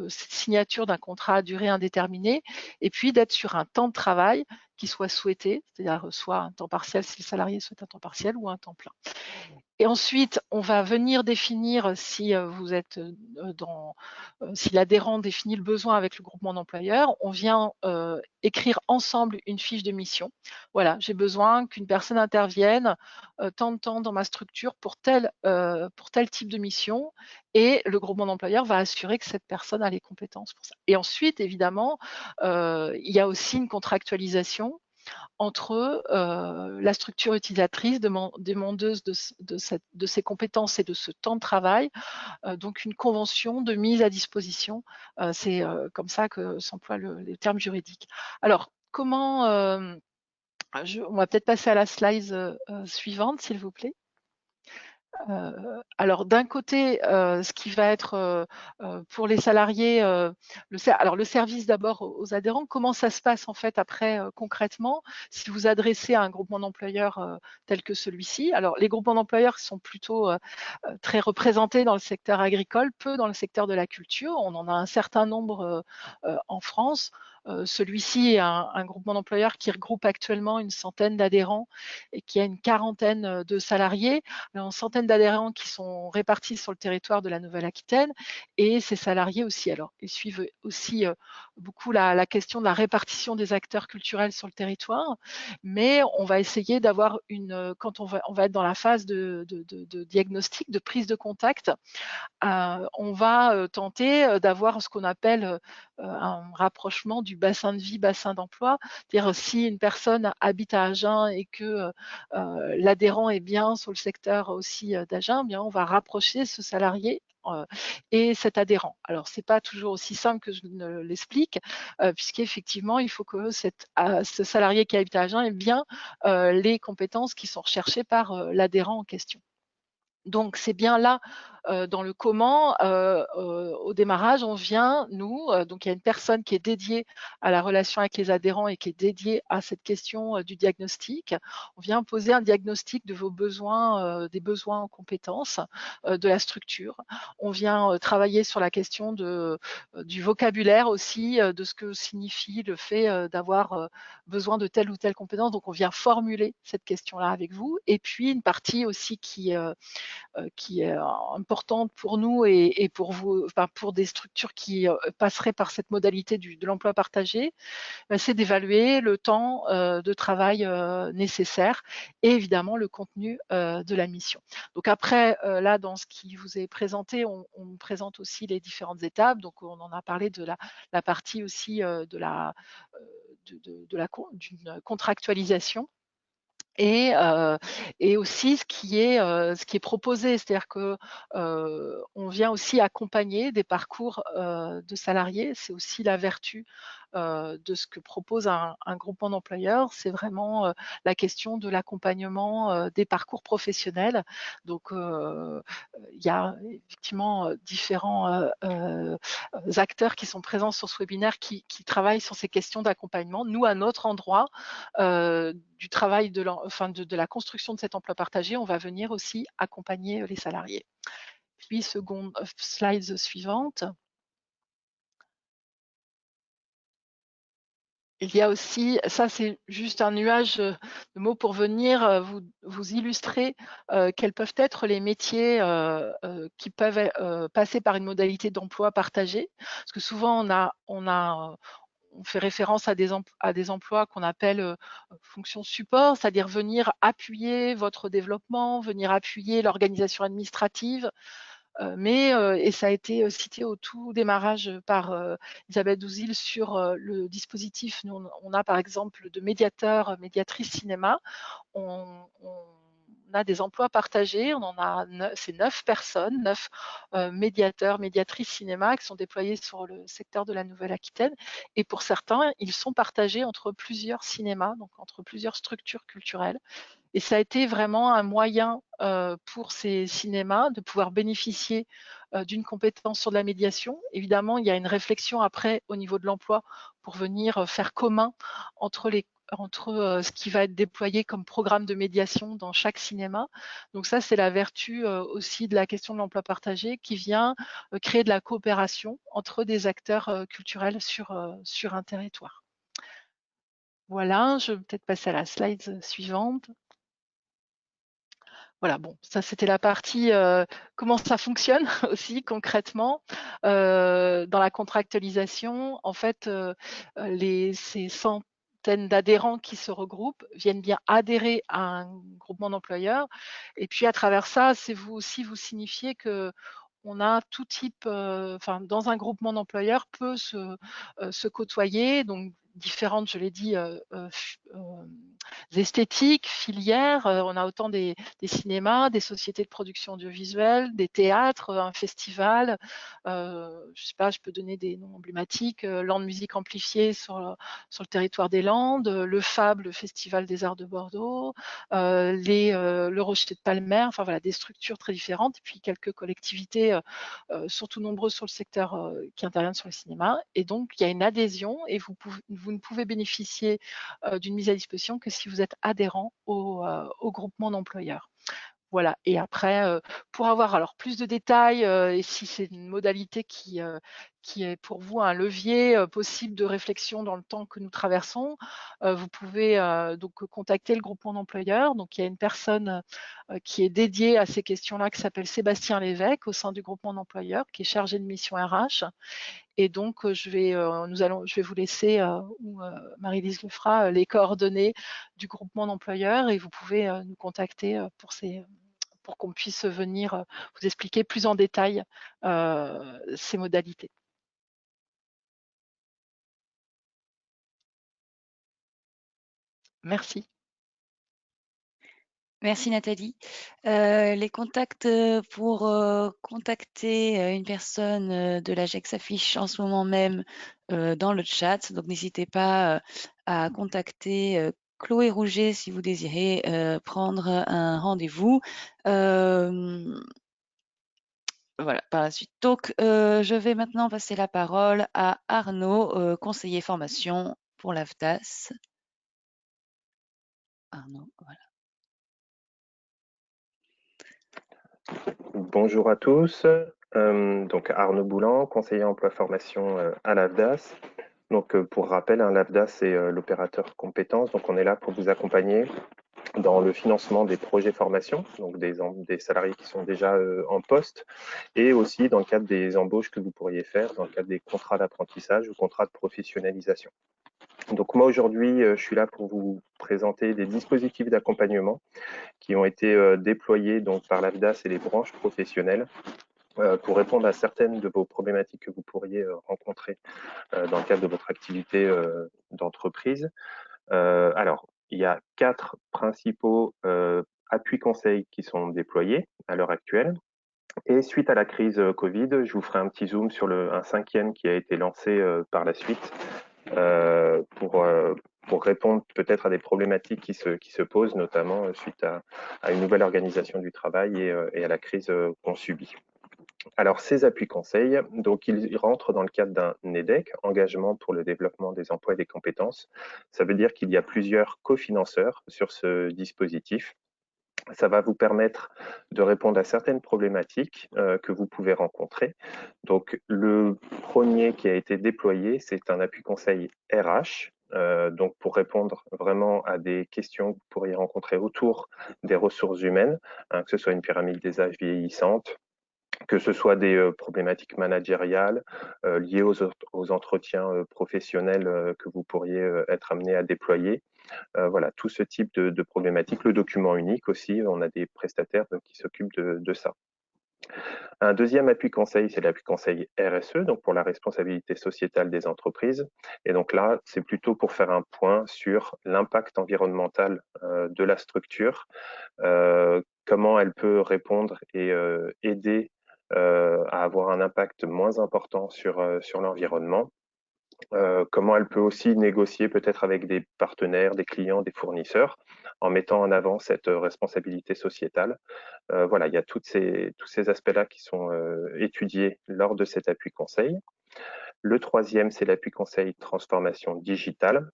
signature d'un contrat à durée indéterminée, et puis d'être sur un temps de travail qui soit souhaité, c'est-à-dire soit un temps partiel si le salarié souhaite un temps partiel, ou un temps plein. Et ensuite, on va venir définir si vous êtes si l'adhérent définit le besoin avec le groupement d'employeurs, on vient écrire ensemble une fiche de mission. Voilà, j'ai besoin qu'une personne intervienne tant de temps dans ma structure pour tel type de mission, et le groupement d'employeurs va assurer que cette personne a les compétences pour ça. Et ensuite, évidemment, il y a aussi une contractualisation entre la structure utilisatrice demandeuse de ces compétences et de ce temps de travail, donc une convention de mise à disposition. C'est comme ça que s'emploie le terme juridique. Alors, comment on va peut-être passer à la slide suivante, s'il vous plaît. Alors d'un côté, ce qui va être pour les salariés, le service d'abord aux adhérents, comment ça se passe en fait après concrètement si vous adressez à un groupement d'employeurs tel que celui-ci. Alors les groupements d'employeurs sont plutôt très représentés dans le secteur agricole, peu dans le secteur de la culture. On en a un certain nombre en France. Celui-ci est un groupement d'employeurs qui regroupe actuellement une centaine d'adhérents et qui a une quarantaine de salariés, une centaine d'adhérents qui sont répartis sur le territoire de la Nouvelle-Aquitaine, et ces salariés aussi. Alors, ils suivent aussi beaucoup la question de la répartition des acteurs culturels sur le territoire, mais on va essayer d'avoir quand on va être dans la phase de diagnostic, de prise de contact, on va tenter d'avoir ce qu'on appelle un rapprochement du bassin de vie, bassin d'emploi. C'est-à-dire si une personne habite à Agen et que l'adhérent est bien sur le secteur aussi d'Agen, bien on va rapprocher ce salarié et cet adhérent. Alors, c'est pas toujours aussi simple que je ne l'explique, puisqu'effectivement, il faut que ce salarié qui habite à Agen ait bien les compétences qui sont recherchées par l'adhérent en question. Donc, c'est bien là dans le comment, au démarrage, on vient, nous, donc il y a une personne qui est dédiée à la relation avec les adhérents et qui est dédiée à cette question du diagnostic. On vient poser un diagnostic de vos besoins, des besoins en compétences de la structure. On vient travailler sur la question du vocabulaire aussi, de ce que signifie le fait d'avoir besoin de telle ou telle compétence. Donc, on vient formuler cette question-là avec vous. Et puis, une partie aussi qui est importante pour nous et pour vous, enfin, pour des structures qui passeraient par cette modalité de l'emploi partagé, c'est d'évaluer le temps de travail nécessaire et évidemment le contenu de la mission. Donc après, là, dans ce qui vous est présenté, on présente aussi les différentes étapes. Donc on en a parlé de la partie aussi d'une contractualisation. Et aussi ce qui est proposé, c'est-à-dire que on vient aussi accompagner des parcours de salariés. C'est aussi la vertu de ce que propose un groupement d'employeurs, c'est vraiment la question de l'accompagnement des parcours professionnels. Donc il y a effectivement différents acteurs qui sont présents sur ce webinaire qui travaillent sur ces questions d'accompagnement. Nous, à notre endroit, du travail de la construction de cet emploi partagé, on va venir aussi accompagner les salariés. Puis, slide suivante. Il y a aussi, ça c'est juste un nuage de mots pour venir vous illustrer quels peuvent être les métiers qui peuvent passer par une modalité d'emploi partagé. Parce que souvent on fait référence à des emplois qu'on appelle fonctions support, c'est-à-dire venir appuyer votre développement, venir appuyer l'organisation administrative. Et ça a été cité au tout démarrage par Isabelle Douzil sur le dispositif. Nous, on a par exemple de médiateurs, médiatrices cinéma. On a des emplois partagés, on en a c'est 9 personnes, 9 médiateurs, médiatrices cinéma qui sont déployés sur le secteur de la Nouvelle-Aquitaine. Et pour certains, ils sont partagés entre plusieurs cinémas, donc entre plusieurs structures culturelles. Et ça a été vraiment un moyen pour ces cinémas de pouvoir bénéficier d'une compétence sur de la médiation. Évidemment, il y a une réflexion après au niveau de l'emploi pour venir faire commun entre ce qui va être déployé comme programme de médiation dans chaque cinéma. Donc ça, c'est la vertu aussi de la question de l'emploi partagé qui vient créer de la coopération entre des acteurs culturels sur un territoire. Voilà, je vais peut-être passer à la slide suivante. Voilà, bon, ça c'était la partie comment ça fonctionne aussi concrètement dans la contractualisation. En fait, ces centaines d'adhérents qui se regroupent viennent bien adhérer à un groupement d'employeurs. Et puis à travers ça, c'est vous aussi vous signifier que on a tout type, dans un groupement d'employeurs peut se côtoyer, donc différentes, je l'ai dit, esthétiques, filières. On a autant des cinémas, des sociétés de production audiovisuelle, des théâtres, un festival. Je sais pas, je peux donner des noms emblématiques. Land Musique Amplifiée sur le territoire des Landes, le FAB, le Festival des Arts de Bordeaux, le Rocher de Palmer. Enfin voilà, des structures très différentes. Et puis quelques collectivités, surtout nombreuses sur le secteur qui interviennent sur le cinéma. Et donc il y a une adhésion et vous ne pouvez bénéficier d'une mise à disposition que si vous êtes adhérent au groupement d'employeurs. Voilà. Et après, pour avoir alors plus de détails et si c'est une modalité qui est pour vous un levier possible de réflexion dans le temps que nous traversons, vous pouvez donc contacter le groupement d'employeurs. Donc il y a une personne qui est dédiée à ces questions-là qui s'appelle Sébastien Lévesque au sein du groupement d'employeurs, qui est chargé de mission RH. Et donc je vais vous laisser ou Marie-Lise le fera les coordonnées du groupement d'employeurs et vous pouvez nous contacter pour qu'on puisse venir vous expliquer plus en détail ces modalités. Merci. Merci Nathalie. Les contacts pour contacter une personne de l'AGEC s'affichent en ce moment même dans le chat, donc n'hésitez pas à contacter Chloé Rouget si vous désirez prendre un rendez-vous. Voilà, par la suite. Donc, je vais maintenant passer la parole à Arnaud, conseiller formation pour l'AFDAS. Arnaud, voilà. Bonjour à tous, donc Arnaud Boulan, conseiller emploi formation à l'AFDAS. Donc pour rappel, l'AFDAS c'est l'opérateur compétences, donc on est là pour vous accompagner dans le financement des projets formation, donc des salariés qui sont déjà en poste, et aussi dans le cadre des embauches que vous pourriez faire, dans le cadre des contrats d'apprentissage ou contrats de professionnalisation. Donc moi aujourd'hui, je suis là pour vous présenter des dispositifs d'accompagnement qui ont été déployés donc par l'AFDAS et les branches professionnelles pour répondre à certaines de vos problématiques que vous pourriez rencontrer dans le cadre de votre activité d'entreprise. Alors, il y a 4 principaux appuis conseils qui sont déployés à l'heure actuelle. Et suite à la crise Covid, je vous ferai un petit zoom sur un 5e qui a été lancé par la suite pour répondre peut-être à des problématiques qui se posent, notamment suite à une nouvelle organisation du travail et à la crise qu'on subit. Alors, ces appuis conseils, donc ils rentrent dans le cadre d'un EDEC, engagement pour le développement des emplois et des compétences. Ça veut dire qu'il y a plusieurs cofinanceurs sur ce dispositif. Ça va vous permettre de répondre à certaines problématiques que vous pouvez rencontrer. Donc, le premier qui a été déployé, c'est un appui conseil RH, donc pour répondre vraiment à des questions que vous pourriez rencontrer autour des ressources humaines, que ce soit une pyramide des âges vieillissante, que ce soit des problématiques managériales liées aux entretiens professionnels que vous pourriez être amené à déployer. Voilà, tout ce type de problématiques. Le document unique aussi, on a des prestataires qui s'occupent de ça. Un deuxième appui conseil, c'est l'appui conseil RSE, donc pour la responsabilité sociétale des entreprises. Et donc là, c'est plutôt pour faire un point sur l'impact environnemental de la structure, comment elle peut répondre et aider à avoir un impact moins important sur l'environnement. Comment elle peut aussi négocier peut-être avec des partenaires, des clients, des fournisseurs, en mettant en avant cette responsabilité sociétale. Voilà, il y a tous ces aspects-là qui sont étudiés lors de cet appui conseil. Le troisième, c'est l'appui conseil transformation digitale,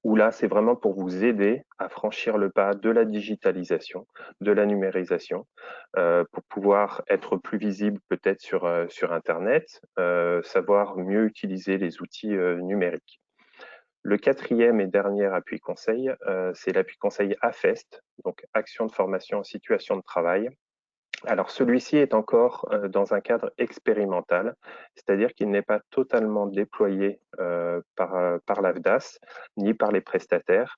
où là, c'est vraiment pour vous aider à franchir le pas de la digitalisation, de la numérisation, pour pouvoir être plus visible peut-être sur Internet, savoir mieux utiliser les outils numériques. Le quatrième et dernier appui conseil, c'est l'appui conseil AFEST, donc Action de formation en situation de travail. Alors celui-ci est encore dans un cadre expérimental, c'est-à-dire qu'il n'est pas totalement déployé par l'AFDAS ni par les prestataires.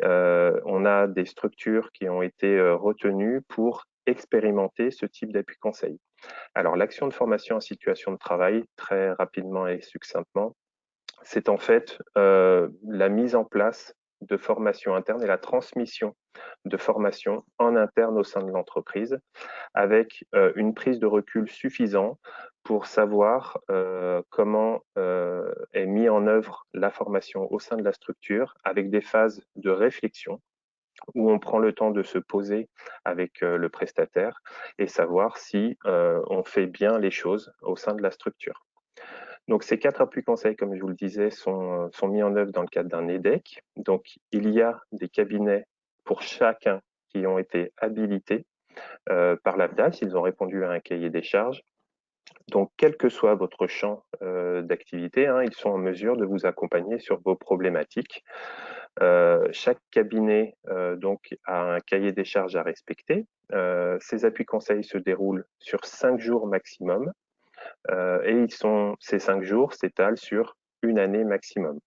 On a des structures qui ont été retenues pour expérimenter ce type d'appui conseil. Alors l'action de formation en situation de travail, très rapidement et succinctement, c'est en fait la mise en place de formation interne et la transmission de formation en interne au sein de l'entreprise, avec une prise de recul suffisante pour savoir comment est mise en œuvre la formation au sein de la structure, avec des phases de réflexion où on prend le temps de se poser avec le prestataire et savoir si on fait bien les choses au sein de la structure. Donc, ces 4 appuis conseils, comme je vous le disais, sont mis en œuvre dans le cadre d'un EDEC. Donc, il y a des cabinets pour chacun qui ont été habilités par l'AFDAS. Ils ont répondu à un cahier des charges. Donc, quel que soit votre champ d'activité, ils sont en mesure de vous accompagner sur vos problématiques. Chaque cabinet donc a un cahier des charges à respecter. Ces appuis conseils se déroulent sur 5 jours maximum. Et ces 5 jours s'étalent sur une année maximum.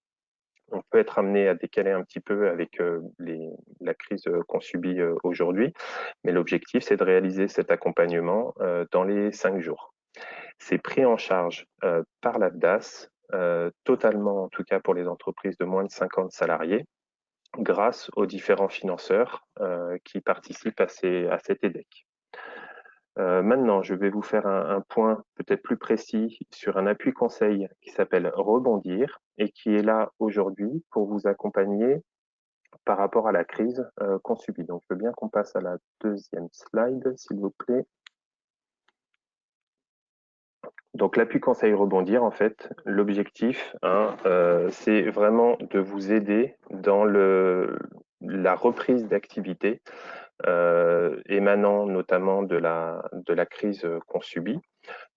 On peut être amené à décaler un petit peu avec la crise qu'on subit aujourd'hui, mais l'objectif, c'est de réaliser cet accompagnement dans les 5 jours. C'est pris en charge par l'AFDAS, totalement en tout cas pour les entreprises de moins de 50 salariés, grâce aux différents financeurs qui participent à cet EDEC. Maintenant, je vais vous faire un point peut-être plus précis sur un appui conseil qui s'appelle Rebondir et qui est là aujourd'hui pour vous accompagner par rapport à la crise qu'on subit. Donc, je veux bien qu'on passe à la deuxième slide, s'il vous plaît. Donc, l'appui conseil rebondir, en fait, l'objectif, c'est vraiment de vous aider dans la reprise d'activité émanant notamment de la crise qu'on subit.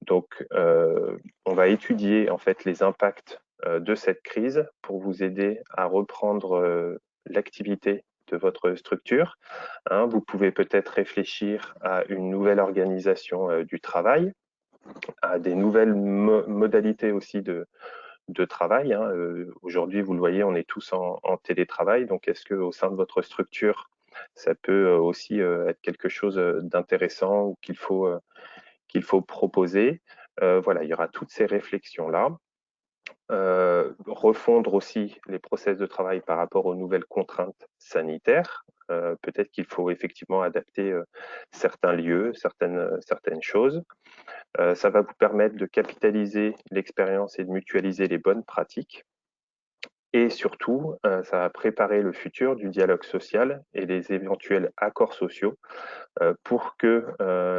Donc, on va étudier en fait les impacts de cette crise pour vous aider à reprendre l'activité de votre structure. Vous pouvez peut-être réfléchir à une nouvelle organisation du travail, à des nouvelles modalités aussi de travail. Aujourd'hui, vous le voyez, on est tous en télétravail. Donc, est-ce qu'au sein de votre structure, ça peut aussi être quelque chose d'intéressant ou qu'il faut proposer? Voilà, il y aura toutes ces réflexions-là. Refondre aussi les process de travail par rapport aux nouvelles contraintes sanitaires. Peut-être qu'il faut effectivement adapter certains lieux, certaines choses. Ça va vous permettre de capitaliser l'expérience et de mutualiser les bonnes pratiques. Et surtout, ça va préparer le futur du dialogue social et les éventuels accords sociaux pour que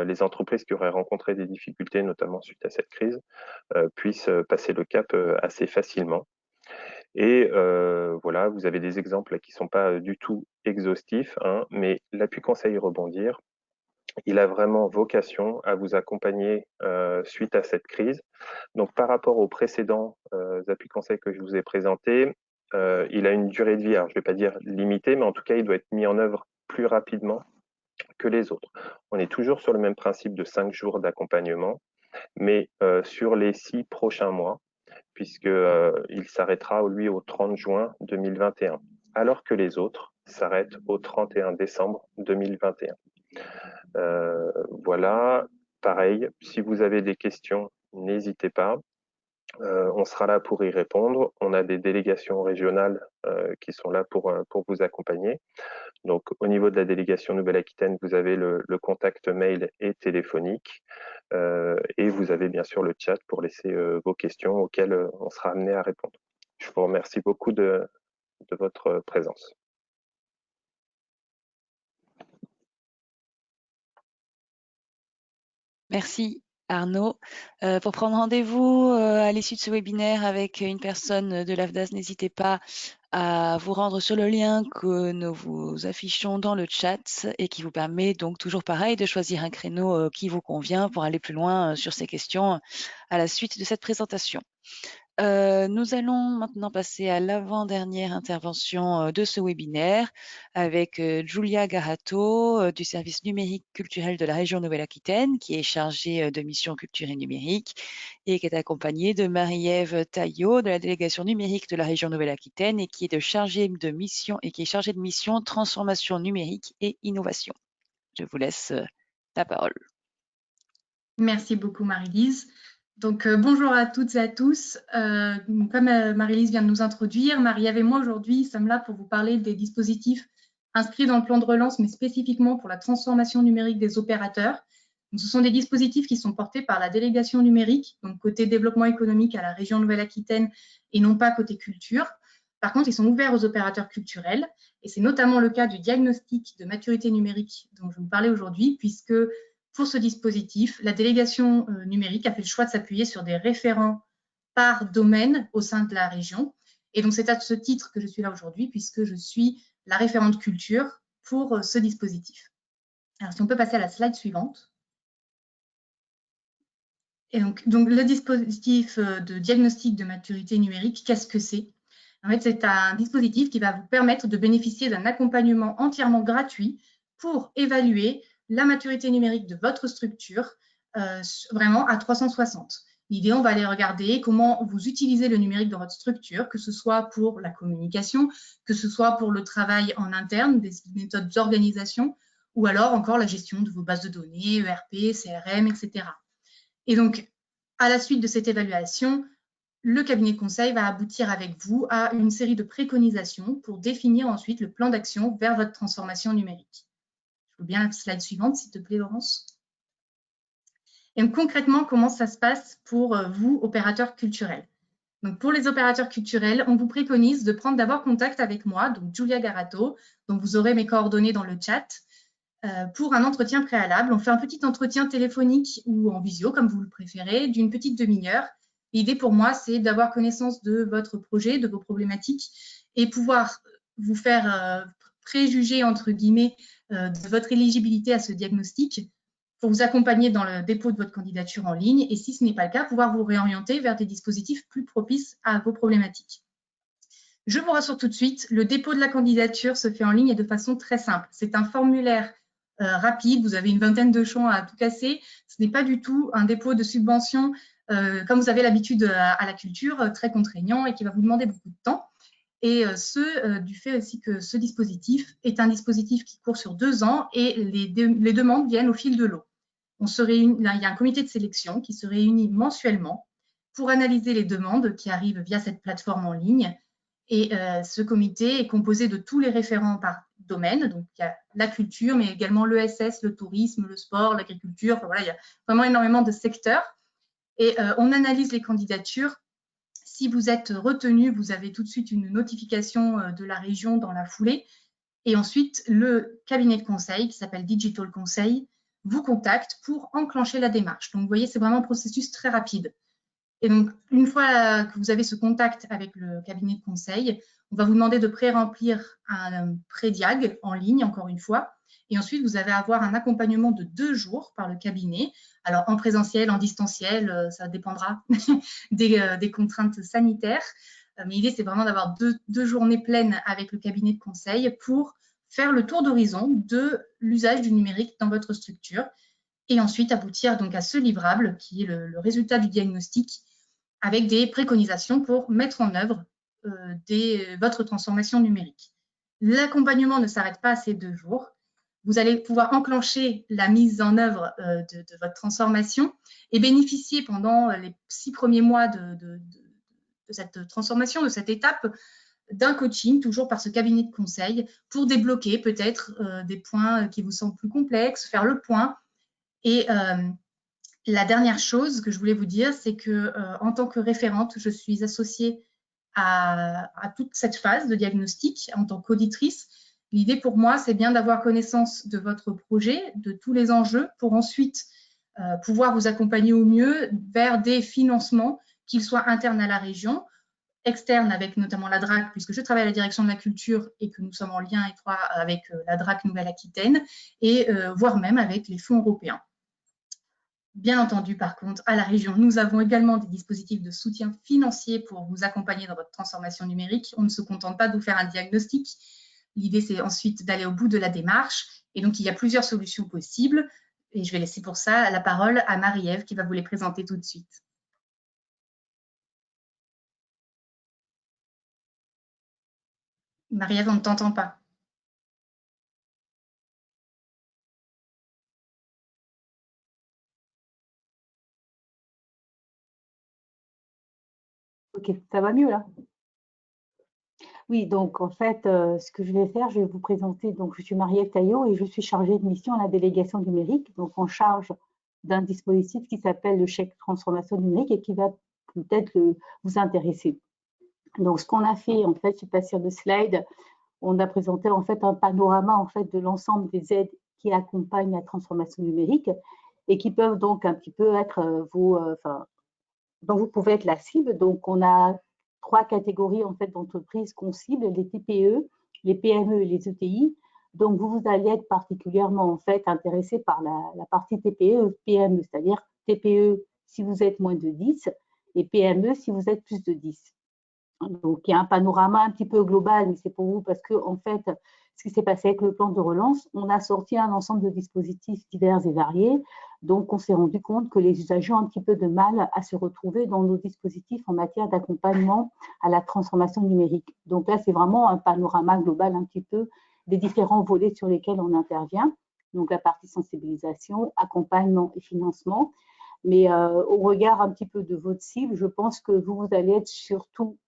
les entreprises qui auraient rencontré des difficultés, notamment suite à cette crise, puissent passer le cap assez facilement. Et voilà, vous avez des exemples qui ne sont pas du tout exhaustifs, mais l'appui conseil rebondir, il a vraiment vocation à vous accompagner suite à cette crise. Donc, par rapport aux précédents appuis conseils que je vous ai présentés, il a une durée de vie, alors je ne vais pas dire limitée, mais en tout cas, il doit être mis en œuvre plus rapidement que les autres. On est toujours sur le même principe de 5 jours d'accompagnement, mais sur les 6 prochains mois, puisqu'il s'arrêtera, lui, au 30 juin 2021, alors que les autres s'arrêtent au 31 décembre 2021. Voilà, pareil, si vous avez des questions, n'hésitez pas. On sera là pour y répondre. On a des délégations régionales qui sont là pour vous accompagner. Donc, au niveau de la délégation Nouvelle-Aquitaine, vous avez le contact mail et téléphonique. Et vous avez bien sûr le chat pour laisser vos questions auxquelles on sera amené à répondre. Je vous remercie beaucoup de votre présence. Merci Arnaud. Pour prendre rendez-vous à l'issue de ce webinaire avec une personne de l'AFDAS, n'hésitez pas à vous rendre sur le lien que nous vous affichons dans le chat et qui vous permet donc toujours pareil de choisir un créneau qui vous convient pour aller plus loin sur ces questions à la suite de cette présentation. Nous allons maintenant passer à l'avant-dernière intervention de ce webinaire avec Giulia Garato du service numérique culturel de la région Nouvelle-Aquitaine qui est chargée de mission culture et numérique et qui est accompagnée de Marie-Ève Taillot de la délégation numérique de la région Nouvelle-Aquitaine et qui est chargée de mission transformation numérique et innovation. Je vous laisse la parole. Merci beaucoup Marie-Lise. Donc, bonjour à toutes et à tous. Comme Marie-Lise vient de nous introduire, Marie-Ève et moi aujourd'hui sommes là pour vous parler des dispositifs inscrits dans le plan de relance, mais spécifiquement pour la transformation numérique des opérateurs. Donc, ce sont des dispositifs qui sont portés par la délégation numérique, donc côté développement économique à la région Nouvelle-Aquitaine et non pas côté culture. Par contre, ils sont ouverts aux opérateurs culturels et c'est notamment le cas du diagnostic de maturité numérique dont je vais vous parler aujourd'hui, puisque pour ce dispositif, la délégation numérique a fait le choix de s'appuyer sur des référents par domaine au sein de la région. Et donc, c'est à ce titre que je suis là aujourd'hui, puisque je suis la référente culture pour ce dispositif. Alors, si on peut passer à la slide suivante. Et donc le dispositif de diagnostic de maturité numérique, qu'est-ce que c'est? En fait, c'est un dispositif qui va vous permettre de bénéficier d'un accompagnement entièrement gratuit pour évaluer la maturité numérique de votre structure, vraiment à 360. L'idée, on va aller regarder comment vous utilisez le numérique dans votre structure, que ce soit pour la communication, que ce soit pour le travail en interne, des méthodes d'organisation, ou alors encore la gestion de vos bases de données, ERP, CRM, etc. Et donc, à la suite de cette évaluation, le cabinet de conseil va aboutir avec vous à une série de préconisations pour définir ensuite le plan d'action vers votre transformation numérique. Je veux bien la slide suivante, s'il te plaît, Laurence. Et donc, concrètement, comment ça se passe pour vous, opérateurs culturels? Donc, pour les opérateurs culturels, on vous préconise de prendre d'abord contact avec moi, donc Giulia Garato, dont vous aurez mes coordonnées dans le chat. pour un entretien préalable. On fait un petit entretien téléphonique ou en visio, comme vous le préférez, d'une petite demi-heure. L'idée pour moi, c'est d'avoir connaissance de votre projet, de vos problématiques et pouvoir vous faire préjuger, entre guillemets, de votre éligibilité à ce diagnostic pour vous accompagner dans le dépôt de votre candidature en ligne et si ce n'est pas le cas, pouvoir vous réorienter vers des dispositifs plus propices à vos problématiques. Je vous rassure tout de suite, le dépôt de la candidature se fait en ligne et de façon très simple. C'est un formulaire rapide, vous avez une vingtaine de champs à tout casser. Ce n'est pas du tout un dépôt de subvention comme vous avez l'habitude à la culture, très contraignant et qui va vous demander beaucoup de temps. Et du fait aussi que ce dispositif est un dispositif qui court sur 2 ans et les demandes viennent au fil de l'eau. Il y a un comité de sélection qui se réunit mensuellement pour analyser les demandes qui arrivent via cette plateforme en ligne. Et ce comité est composé de tous les référents par domaine. Donc, il y a la culture, mais également l'ESS, le tourisme, le sport, l'agriculture. Enfin, voilà, il y a vraiment énormément de secteurs. Et on analyse les candidatures. Si vous êtes retenu, vous avez tout de suite une notification de la région dans la foulée. Et ensuite, le cabinet de conseil, qui s'appelle Digital Conseil, vous contacte pour enclencher la démarche. Donc, vous voyez, c'est vraiment un processus très rapide. Et donc, une fois que vous avez ce contact avec le cabinet de conseil, on va vous demander de pré-remplir un pré-diag en ligne, encore une fois. Et ensuite, vous allez avoir un accompagnement de 2 jours par le cabinet. Alors, en présentiel, en distanciel, ça dépendra des contraintes sanitaires. Mais l'idée, c'est vraiment d'avoir deux journées pleines avec le cabinet de conseil pour faire le tour d'horizon de l'usage du numérique dans votre structure et ensuite aboutir donc à ce livrable qui est le résultat du diagnostic avec des préconisations pour mettre en œuvre votre transformation numérique. L'accompagnement ne s'arrête pas à ces 2 jours. Vous allez pouvoir enclencher la mise en œuvre de votre transformation et bénéficier pendant les 6 premiers mois de cette transformation, de cette étape, d'un coaching, toujours par ce cabinet de conseil, pour débloquer peut-être des points qui vous semblent plus complexes, faire le point. Et la dernière chose que je voulais vous dire, c'est que en tant que référente, je suis associée à toute cette phase de diagnostic en tant qu'auditrice. L'idée pour moi, c'est bien d'avoir connaissance de votre projet, de tous les enjeux, pour ensuite pouvoir vous accompagner au mieux vers des financements, qu'ils soient internes à la région, externes avec notamment la DRAC, puisque je travaille à la direction de la culture et que nous sommes en lien étroit avec la DRAC Nouvelle-Aquitaine, et voire même avec les fonds européens. Bien entendu, par contre, à la région, nous avons également des dispositifs de soutien financier pour vous accompagner dans votre transformation numérique. On ne se contente pas de vous faire un diagnostic. L'idée, c'est ensuite d'aller au bout de la démarche. Et donc, il y a plusieurs solutions possibles. Et je vais laisser pour ça la parole à Marie-Ève qui va vous les présenter tout de suite. Marie-Ève, on ne t'entend pas. Ok, ça va mieux là? Oui, donc en fait, ce que je vais faire, je vais vous présenter, donc je suis Marie-Ève Taillot et je suis chargée de mission à la délégation numérique, donc en charge d'un dispositif qui s'appelle le chèque transformation numérique et qui va peut-être vous intéresser. Donc ce qu'on a fait, en fait, je passe sur le slide, on a présenté en fait un panorama en fait de l'ensemble des aides qui accompagnent la transformation numérique et qui peuvent donc un petit peu être dont vous pouvez être la cible. Donc, on a 3 catégories en fait d'entreprises qu'on cible, les TPE, les PME et les ETI. Donc, vous allez être particulièrement en fait intéressé par la partie TPE, PME, c'est-à-dire TPE si vous êtes moins de 10 et PME si vous êtes plus de 10. Donc, il y a un panorama un petit peu global, mais c'est pour vous parce que en fait, ce qui s'est passé avec le plan de relance, on a sorti un ensemble de dispositifs divers et variés. Donc, on s'est rendu compte que les usagers ont un petit peu de mal à se retrouver dans nos dispositifs en matière d'accompagnement à la transformation numérique. Donc là, c'est vraiment un panorama global un petit peu des différents volets sur lesquels on intervient. Donc, la partie sensibilisation, accompagnement et financement. Mais au regard un petit peu de votre cible, je pense que vous allez être surtout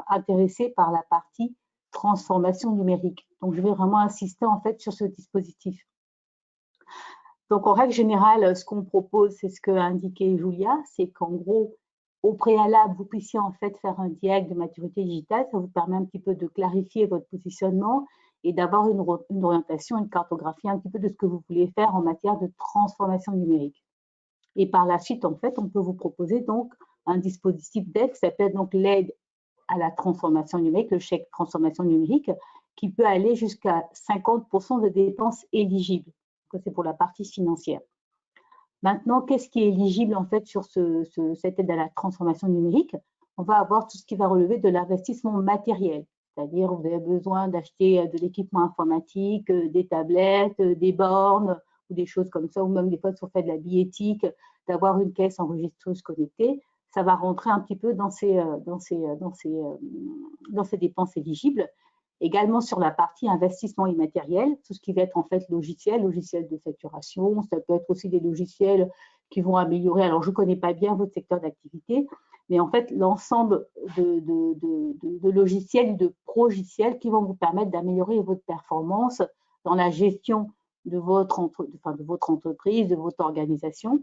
intéressé par la partie transformation numérique. Donc, je vais vraiment insister en fait sur ce dispositif. Donc, en règle générale, ce qu'on propose, c'est ce qu'a indiqué Julia, c'est qu'en gros, au préalable, vous puissiez en fait faire un diag de maturité digitale. Ça vous permet un petit peu de clarifier votre positionnement et d'avoir une orientation, une cartographie un petit peu de ce que vous voulez faire en matière de transformation numérique. Et par la suite, en fait, on peut vous proposer donc un dispositif d'aide qui s'appelle donc l'aide à la transformation numérique, le chèque transformation numérique, qui peut aller jusqu'à 50% de dépenses éligibles. C'est pour la partie financière. Maintenant, qu'est-ce qui est éligible en fait sur cette aide à la transformation numérique? On va avoir tout ce qui va relever de l'investissement matériel, c'est-à-dire vous avez besoin d'acheter de l'équipement informatique, des tablettes, des bornes ou des choses comme ça, ou même des fois si on fait de la billettique, d'avoir une caisse enregistreuse connectée. Ça va rentrer un petit peu dans ces dépenses éligibles. Également sur la partie investissement immatériel, tout ce qui va être en fait logiciel de facturation, ça peut être aussi des logiciels qui vont améliorer. Alors je ne connais pas bien votre secteur d'activité, mais en fait l'ensemble de logiciels, de progiciels qui vont vous permettre d'améliorer votre performance dans la gestion de votre entreprise, de votre organisation.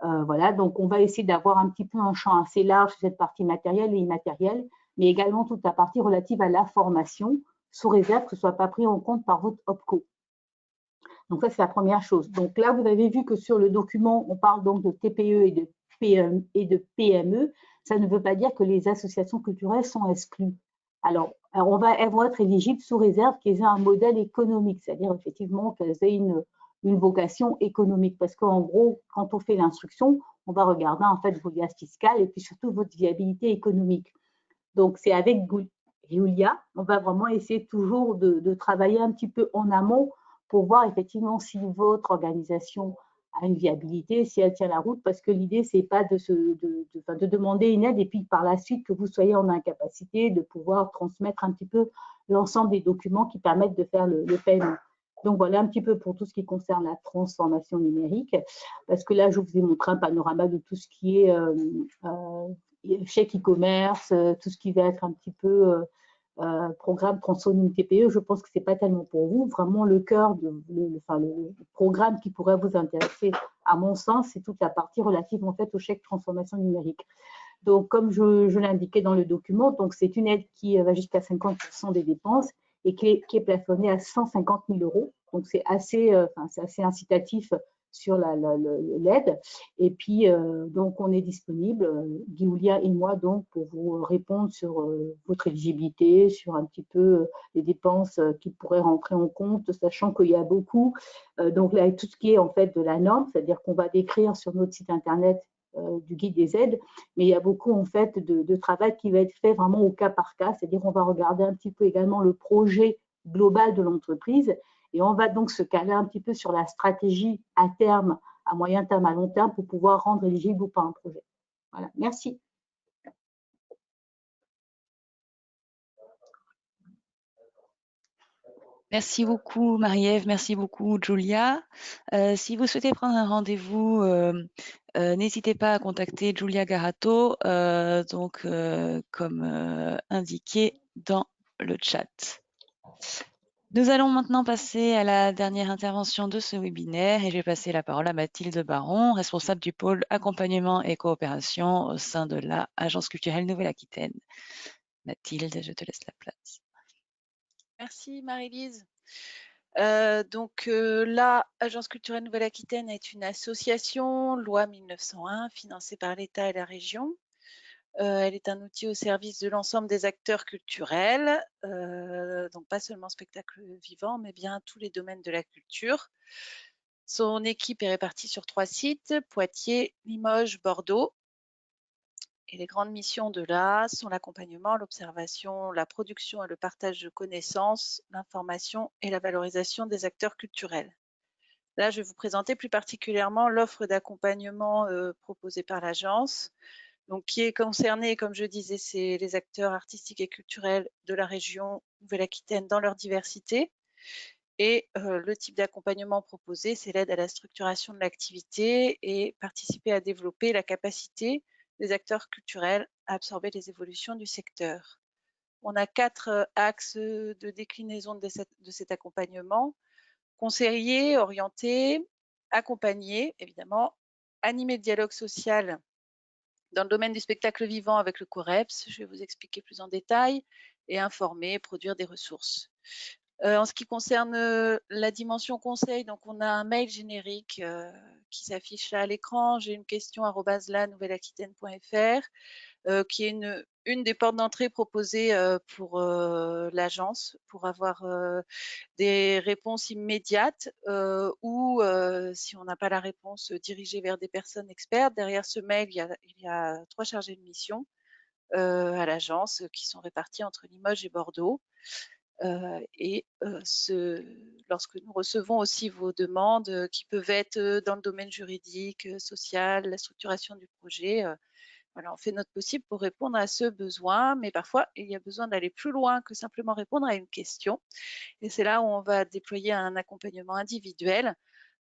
Voilà, donc on va essayer d'avoir un petit peu un champ assez large sur cette partie matérielle et immatérielle, mais également toute la partie relative à la formation, sous réserve que ce ne soit pas pris en compte par votre OPCO. Donc ça, c'est la première chose. Donc là, vous avez vu que sur le document, on parle donc de TPE et de PME. Ça ne veut pas dire que les associations culturelles sont exclues. Alors elles vont être éligibles sous réserve qu'elles aient un modèle économique, c'est-à-dire effectivement qu'elles aient une vocation économique. Parce qu'en gros, quand on fait l'instruction, on va regarder en fait vos liasses fiscales et puis surtout votre viabilité économique. Donc, c'est avec Julia, on va vraiment essayer toujours de travailler un petit peu en amont pour voir effectivement si votre organisation a une viabilité, si elle tient la route, parce que l'idée, c'est pas de demander une aide et puis par la suite que vous soyez en incapacité de pouvoir transmettre un petit peu l'ensemble des documents qui permettent de faire le paiement. Donc, voilà un petit peu pour tout ce qui concerne la transformation numérique, parce que là, je vous ai montré un panorama de tout ce qui est chèque e-commerce, tout ce qui va être un petit peu programme transformation TPE. Je pense que ce n'est pas tellement pour vous. Vraiment, le cœur, le programme qui pourrait vous intéresser, à mon sens, c'est toute la partie relative en fait au chèque transformation numérique. Donc, comme je l'indiquais dans le document, donc c'est une aide qui va jusqu'à 50% des dépenses et qui est plafonnée à 150 000 €. Donc, c'est assez incitatif sur l'aide. Et puis, donc, on est disponible, Giulia et moi, donc, pour vous répondre sur votre éligibilité, sur un petit peu les dépenses qui pourraient rentrer en compte, sachant qu'il y a beaucoup, donc là, tout ce qui est en fait de la norme, c'est-à-dire qu'on va décrire sur notre site internet du guide des aides, mais il y a beaucoup en fait de travail qui va être fait vraiment au cas par cas, c'est-à-dire on va regarder un petit peu également le projet global de l'entreprise et on va donc se caler un petit peu sur la stratégie à terme, à moyen terme, à long terme pour pouvoir rendre éligible ou pas un projet. Voilà, merci. Merci beaucoup Marie-Ève, merci beaucoup Julia. Si vous souhaitez prendre un rendez-vous, n'hésitez pas à contacter Julia Garato, comme indiqué dans le chat. Nous allons maintenant passer à la dernière intervention de ce webinaire et je vais passer la parole à Mathilde Baron, responsable du pôle accompagnement et coopération au sein de la Agence culturelle Nouvelle-Aquitaine. Mathilde, je te laisse la place. Merci Marie-Lise. La Agence culturelle Nouvelle-Aquitaine est une association loi 1901 financée par l'État et la région. Elle est un outil au service de l'ensemble des acteurs culturels, donc pas seulement spectacle vivant, mais bien tous les domaines de la culture. Son équipe est répartie sur 3 sites, Poitiers, Limoges, Bordeaux. Et les grandes missions de l'AA sont l'accompagnement, l'observation, la production et le partage de connaissances, l'information et la valorisation des acteurs culturels. Là, je vais vous présenter plus particulièrement l'offre d'accompagnement proposée par l'agence, donc qui est concernée, comme je disais, c'est les acteurs artistiques et culturels de la région Nouvelle-Aquitaine dans leur diversité. Et le type d'accompagnement proposé, c'est l'aide à la structuration de l'activité et participer à développer la capacité des acteurs culturels à absorber les évolutions du secteur. On a 4 axes de déclinaison de cet accompagnement. Conseiller, orienter, accompagner, évidemment, animer le dialogue social dans le domaine du spectacle vivant avec le COREPS, je vais vous expliquer plus en détail, et informer, produire des ressources. En ce qui concerne la dimension conseil, donc on a un mail générique qui s'affiche là à l'écran. J'ai une question @la-nouvelle-aquitaine.fr qui est une des portes d'entrée proposées pour l'agence, pour avoir des réponses immédiates ou si on n'a pas la réponse, dirigée vers des personnes expertes. Derrière ce mail, il y a 3 chargés de mission à l'agence qui sont répartis entre Limoges et Bordeaux. Lorsque nous recevons aussi vos demandes qui peuvent être dans le domaine juridique, social, la structuration du projet, voilà, on fait notre possible pour répondre à ce besoin, mais parfois il y a besoin d'aller plus loin que simplement répondre à une question. Et c'est là où on va déployer un accompagnement individuel.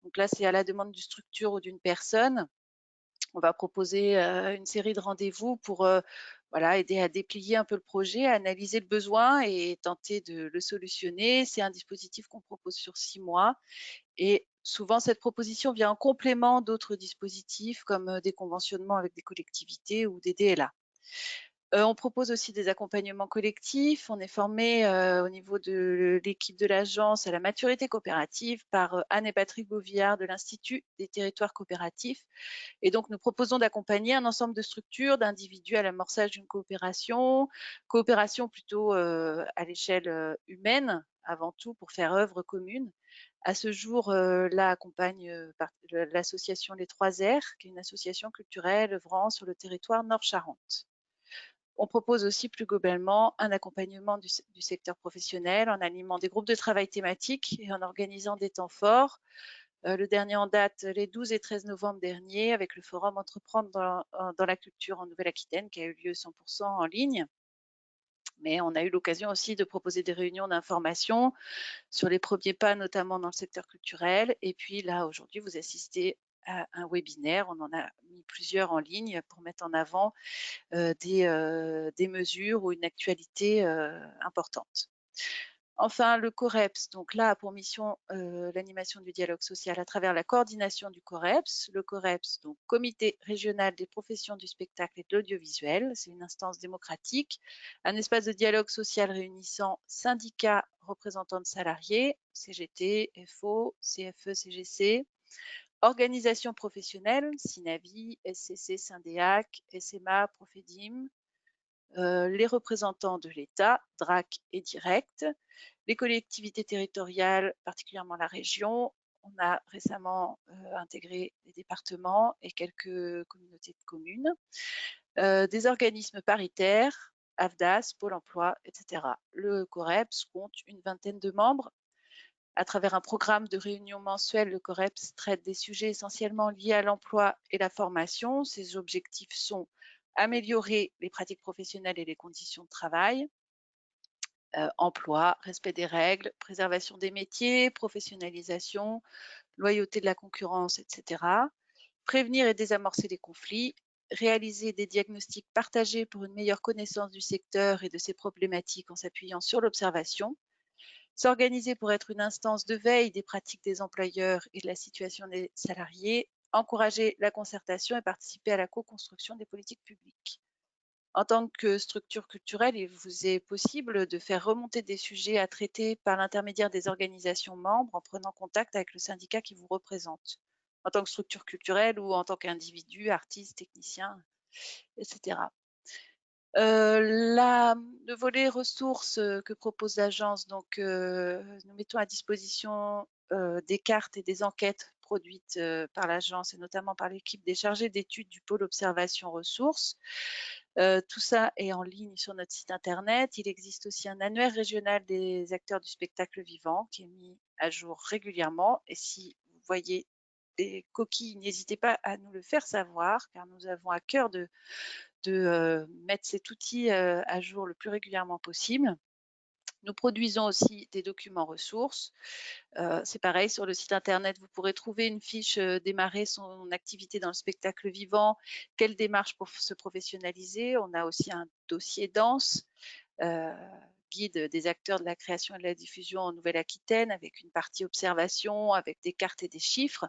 Donc là, c'est à la demande d'une structure ou d'une personne. On va proposer une série de rendez-vous pour voilà, aider à déplier un peu le projet, à analyser le besoin et tenter de le solutionner. C'est un dispositif qu'on propose sur 6 mois et souvent cette proposition vient en complément d'autres dispositifs comme des conventionnements avec des collectivités ou des DLA. On propose aussi des accompagnements collectifs. On est formé au niveau de l'équipe de l'agence à la maturité coopérative par Anne et Patrick Beauvillard de l'Institut des territoires coopératifs. Et donc, nous proposons d'accompagner un ensemble de structures, d'individus à l'amorçage d'une coopération plutôt à l'échelle humaine avant tout pour faire œuvre commune. À ce jour, là accompagne l'association Les 3 R, qui est une association culturelle œuvrant sur le territoire Nord-Charente. On propose aussi plus globalement un accompagnement du secteur professionnel en animant des groupes de travail thématiques et en organisant des temps forts. Le dernier en date, les 12 et 13 novembre dernier, avec le forum Entreprendre dans la culture en Nouvelle-Aquitaine qui a eu lieu 100% en ligne. Mais on a eu l'occasion aussi de proposer des réunions d'information sur les premiers pas, notamment dans le secteur culturel. Et puis là, aujourd'hui, vous assistez à un webinaire. On en a mis plusieurs en ligne pour mettre en avant des mesures ou une actualité importante. Enfin, le COREPS, donc là, a pour mission l'animation du dialogue social à travers la coordination du COREPS. Le COREPS, donc Comité régional des professions du spectacle et de l'audiovisuel, c'est une instance démocratique, un espace de dialogue social réunissant syndicats, représentants de salariés, CGT, FO, CFE, CGC, organisations professionnelles, SINAVI, SCC, Syndéac, SMA, Profedim, les représentants de l'État, DRAC et Direct, les collectivités territoriales, particulièrement la région. On a récemment intégré les départements et quelques communautés de communes, des organismes paritaires, AFDAS, Pôle emploi, etc. Le COREPS compte une vingtaine de membres. À travers un programme de réunions mensuelles, le COREPS traite des sujets essentiellement liés à l'emploi et la formation. Ses objectifs sont améliorer les pratiques professionnelles et les conditions de travail, emploi, respect des règles, préservation des métiers, professionnalisation, loyauté de la concurrence, etc. Prévenir et désamorcer les conflits, réaliser des diagnostics partagés pour une meilleure connaissance du secteur et de ses problématiques en s'appuyant sur l'observation, s'organiser pour être une instance de veille des pratiques des employeurs et de la situation des salariés, encourager la concertation et participer à la co-construction des politiques publiques. En tant que structure culturelle, il vous est possible de faire remonter des sujets à traiter par l'intermédiaire des organisations membres en prenant contact avec le syndicat qui vous représente, en tant que structure culturelle ou en tant qu'individu, artiste, technicien, etc. Le volet ressources que propose l'agence, donc nous mettons à disposition des cartes et des enquêtes produites par l'agence et notamment par l'équipe des chargés d'études du pôle observation ressources. Tout ça est en ligne sur notre site internet. Il existe aussi un annuaire régional des acteurs du spectacle vivant qui est mis à jour régulièrement. Et si vous voyez des coquilles, n'hésitez pas à nous le faire savoir, car nous avons à cœur de mettre cet outil à jour le plus régulièrement possible. Nous produisons aussi des documents ressources. C'est pareil, sur le site internet, vous pourrez trouver une fiche démarrer son activité dans le spectacle vivant, quelle démarche pour se professionnaliser. On a aussi un dossier danse, guide des acteurs de la création et de la diffusion en Nouvelle-Aquitaine, avec une partie observation, avec des cartes et des chiffres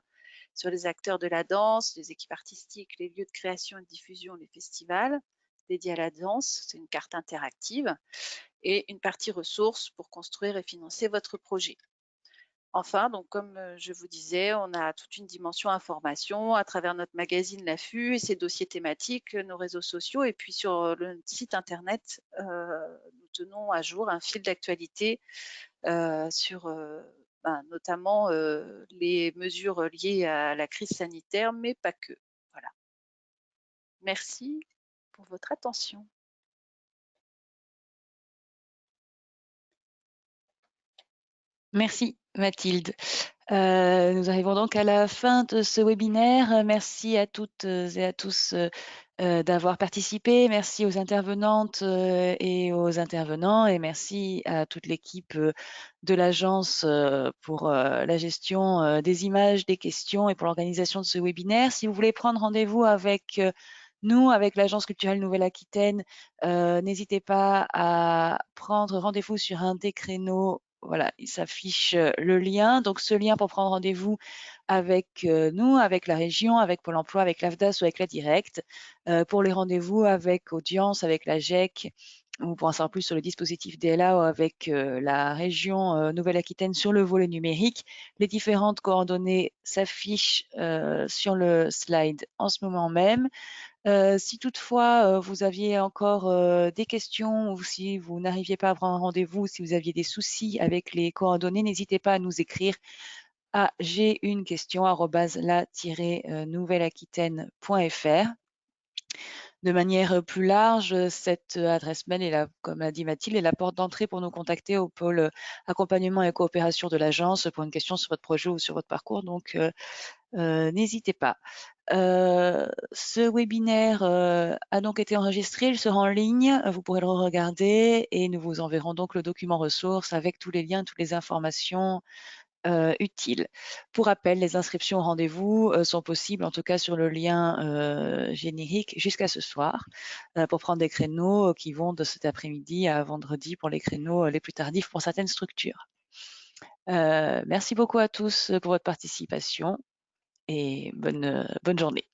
sur les acteurs de la danse, les équipes artistiques, les lieux de création et de diffusion, les festivals. dédiée à la danse, c'est une carte interactive, et une partie ressources pour construire et financer votre projet. Enfin, donc comme je vous disais, on a toute une dimension information à travers notre magazine L'Affût et ses dossiers thématiques, nos réseaux sociaux, et puis sur le site internet, nous tenons à jour un fil d'actualité sur notamment les mesures liées à la crise sanitaire, mais pas que. Voilà. Merci pour votre attention. Merci Mathilde. Nous arrivons donc à la fin de ce webinaire. Merci à toutes et à tous d'avoir participé. Merci aux intervenantes et aux intervenants, et merci à toute l'équipe de l'agence pour la gestion des images, des questions et pour l'organisation de ce webinaire. Si vous voulez prendre rendez-vous avec nous, avec l'Agence culturelle Nouvelle-Aquitaine, n'hésitez pas à prendre rendez-vous sur un des créneaux. Voilà, il s'affiche le lien. Donc, ce lien pour prendre rendez-vous avec nous, avec la région, avec Pôle emploi, avec l'AFDAS ou avec la Directe. Pour les rendez-vous avec Audience, avec la GEC, ou pour en savoir plus sur le dispositif DLA ou avec la région Nouvelle-Aquitaine sur le volet numérique, les différentes coordonnées s'affichent sur le slide en ce moment même. Si toutefois vous aviez encore des questions, ou si vous n'arriviez pas à prendre un rendez-vous, si vous aviez des soucis avec les coordonnées, n'hésitez pas à nous écrire à j'ai-une-question@la-nouvelle-aquitaine.fr. De manière plus large, cette adresse mail est là, comme l'a dit Mathilde, est la porte d'entrée pour nous contacter au pôle accompagnement et coopération de l'agence pour une question sur votre projet ou sur votre parcours. Donc, n'hésitez pas. Ce webinaire a donc été enregistré, il sera en ligne, vous pourrez le regarder et nous vous enverrons donc le document ressources avec tous les liens, toutes les informations utiles. Pour rappel, les inscriptions au rendez-vous sont possibles, en tout cas sur le lien générique, jusqu'à ce soir, pour prendre des créneaux qui vont de cet après-midi à vendredi pour les créneaux les plus tardifs pour certaines structures. Merci beaucoup à tous pour votre participation et bonne journée.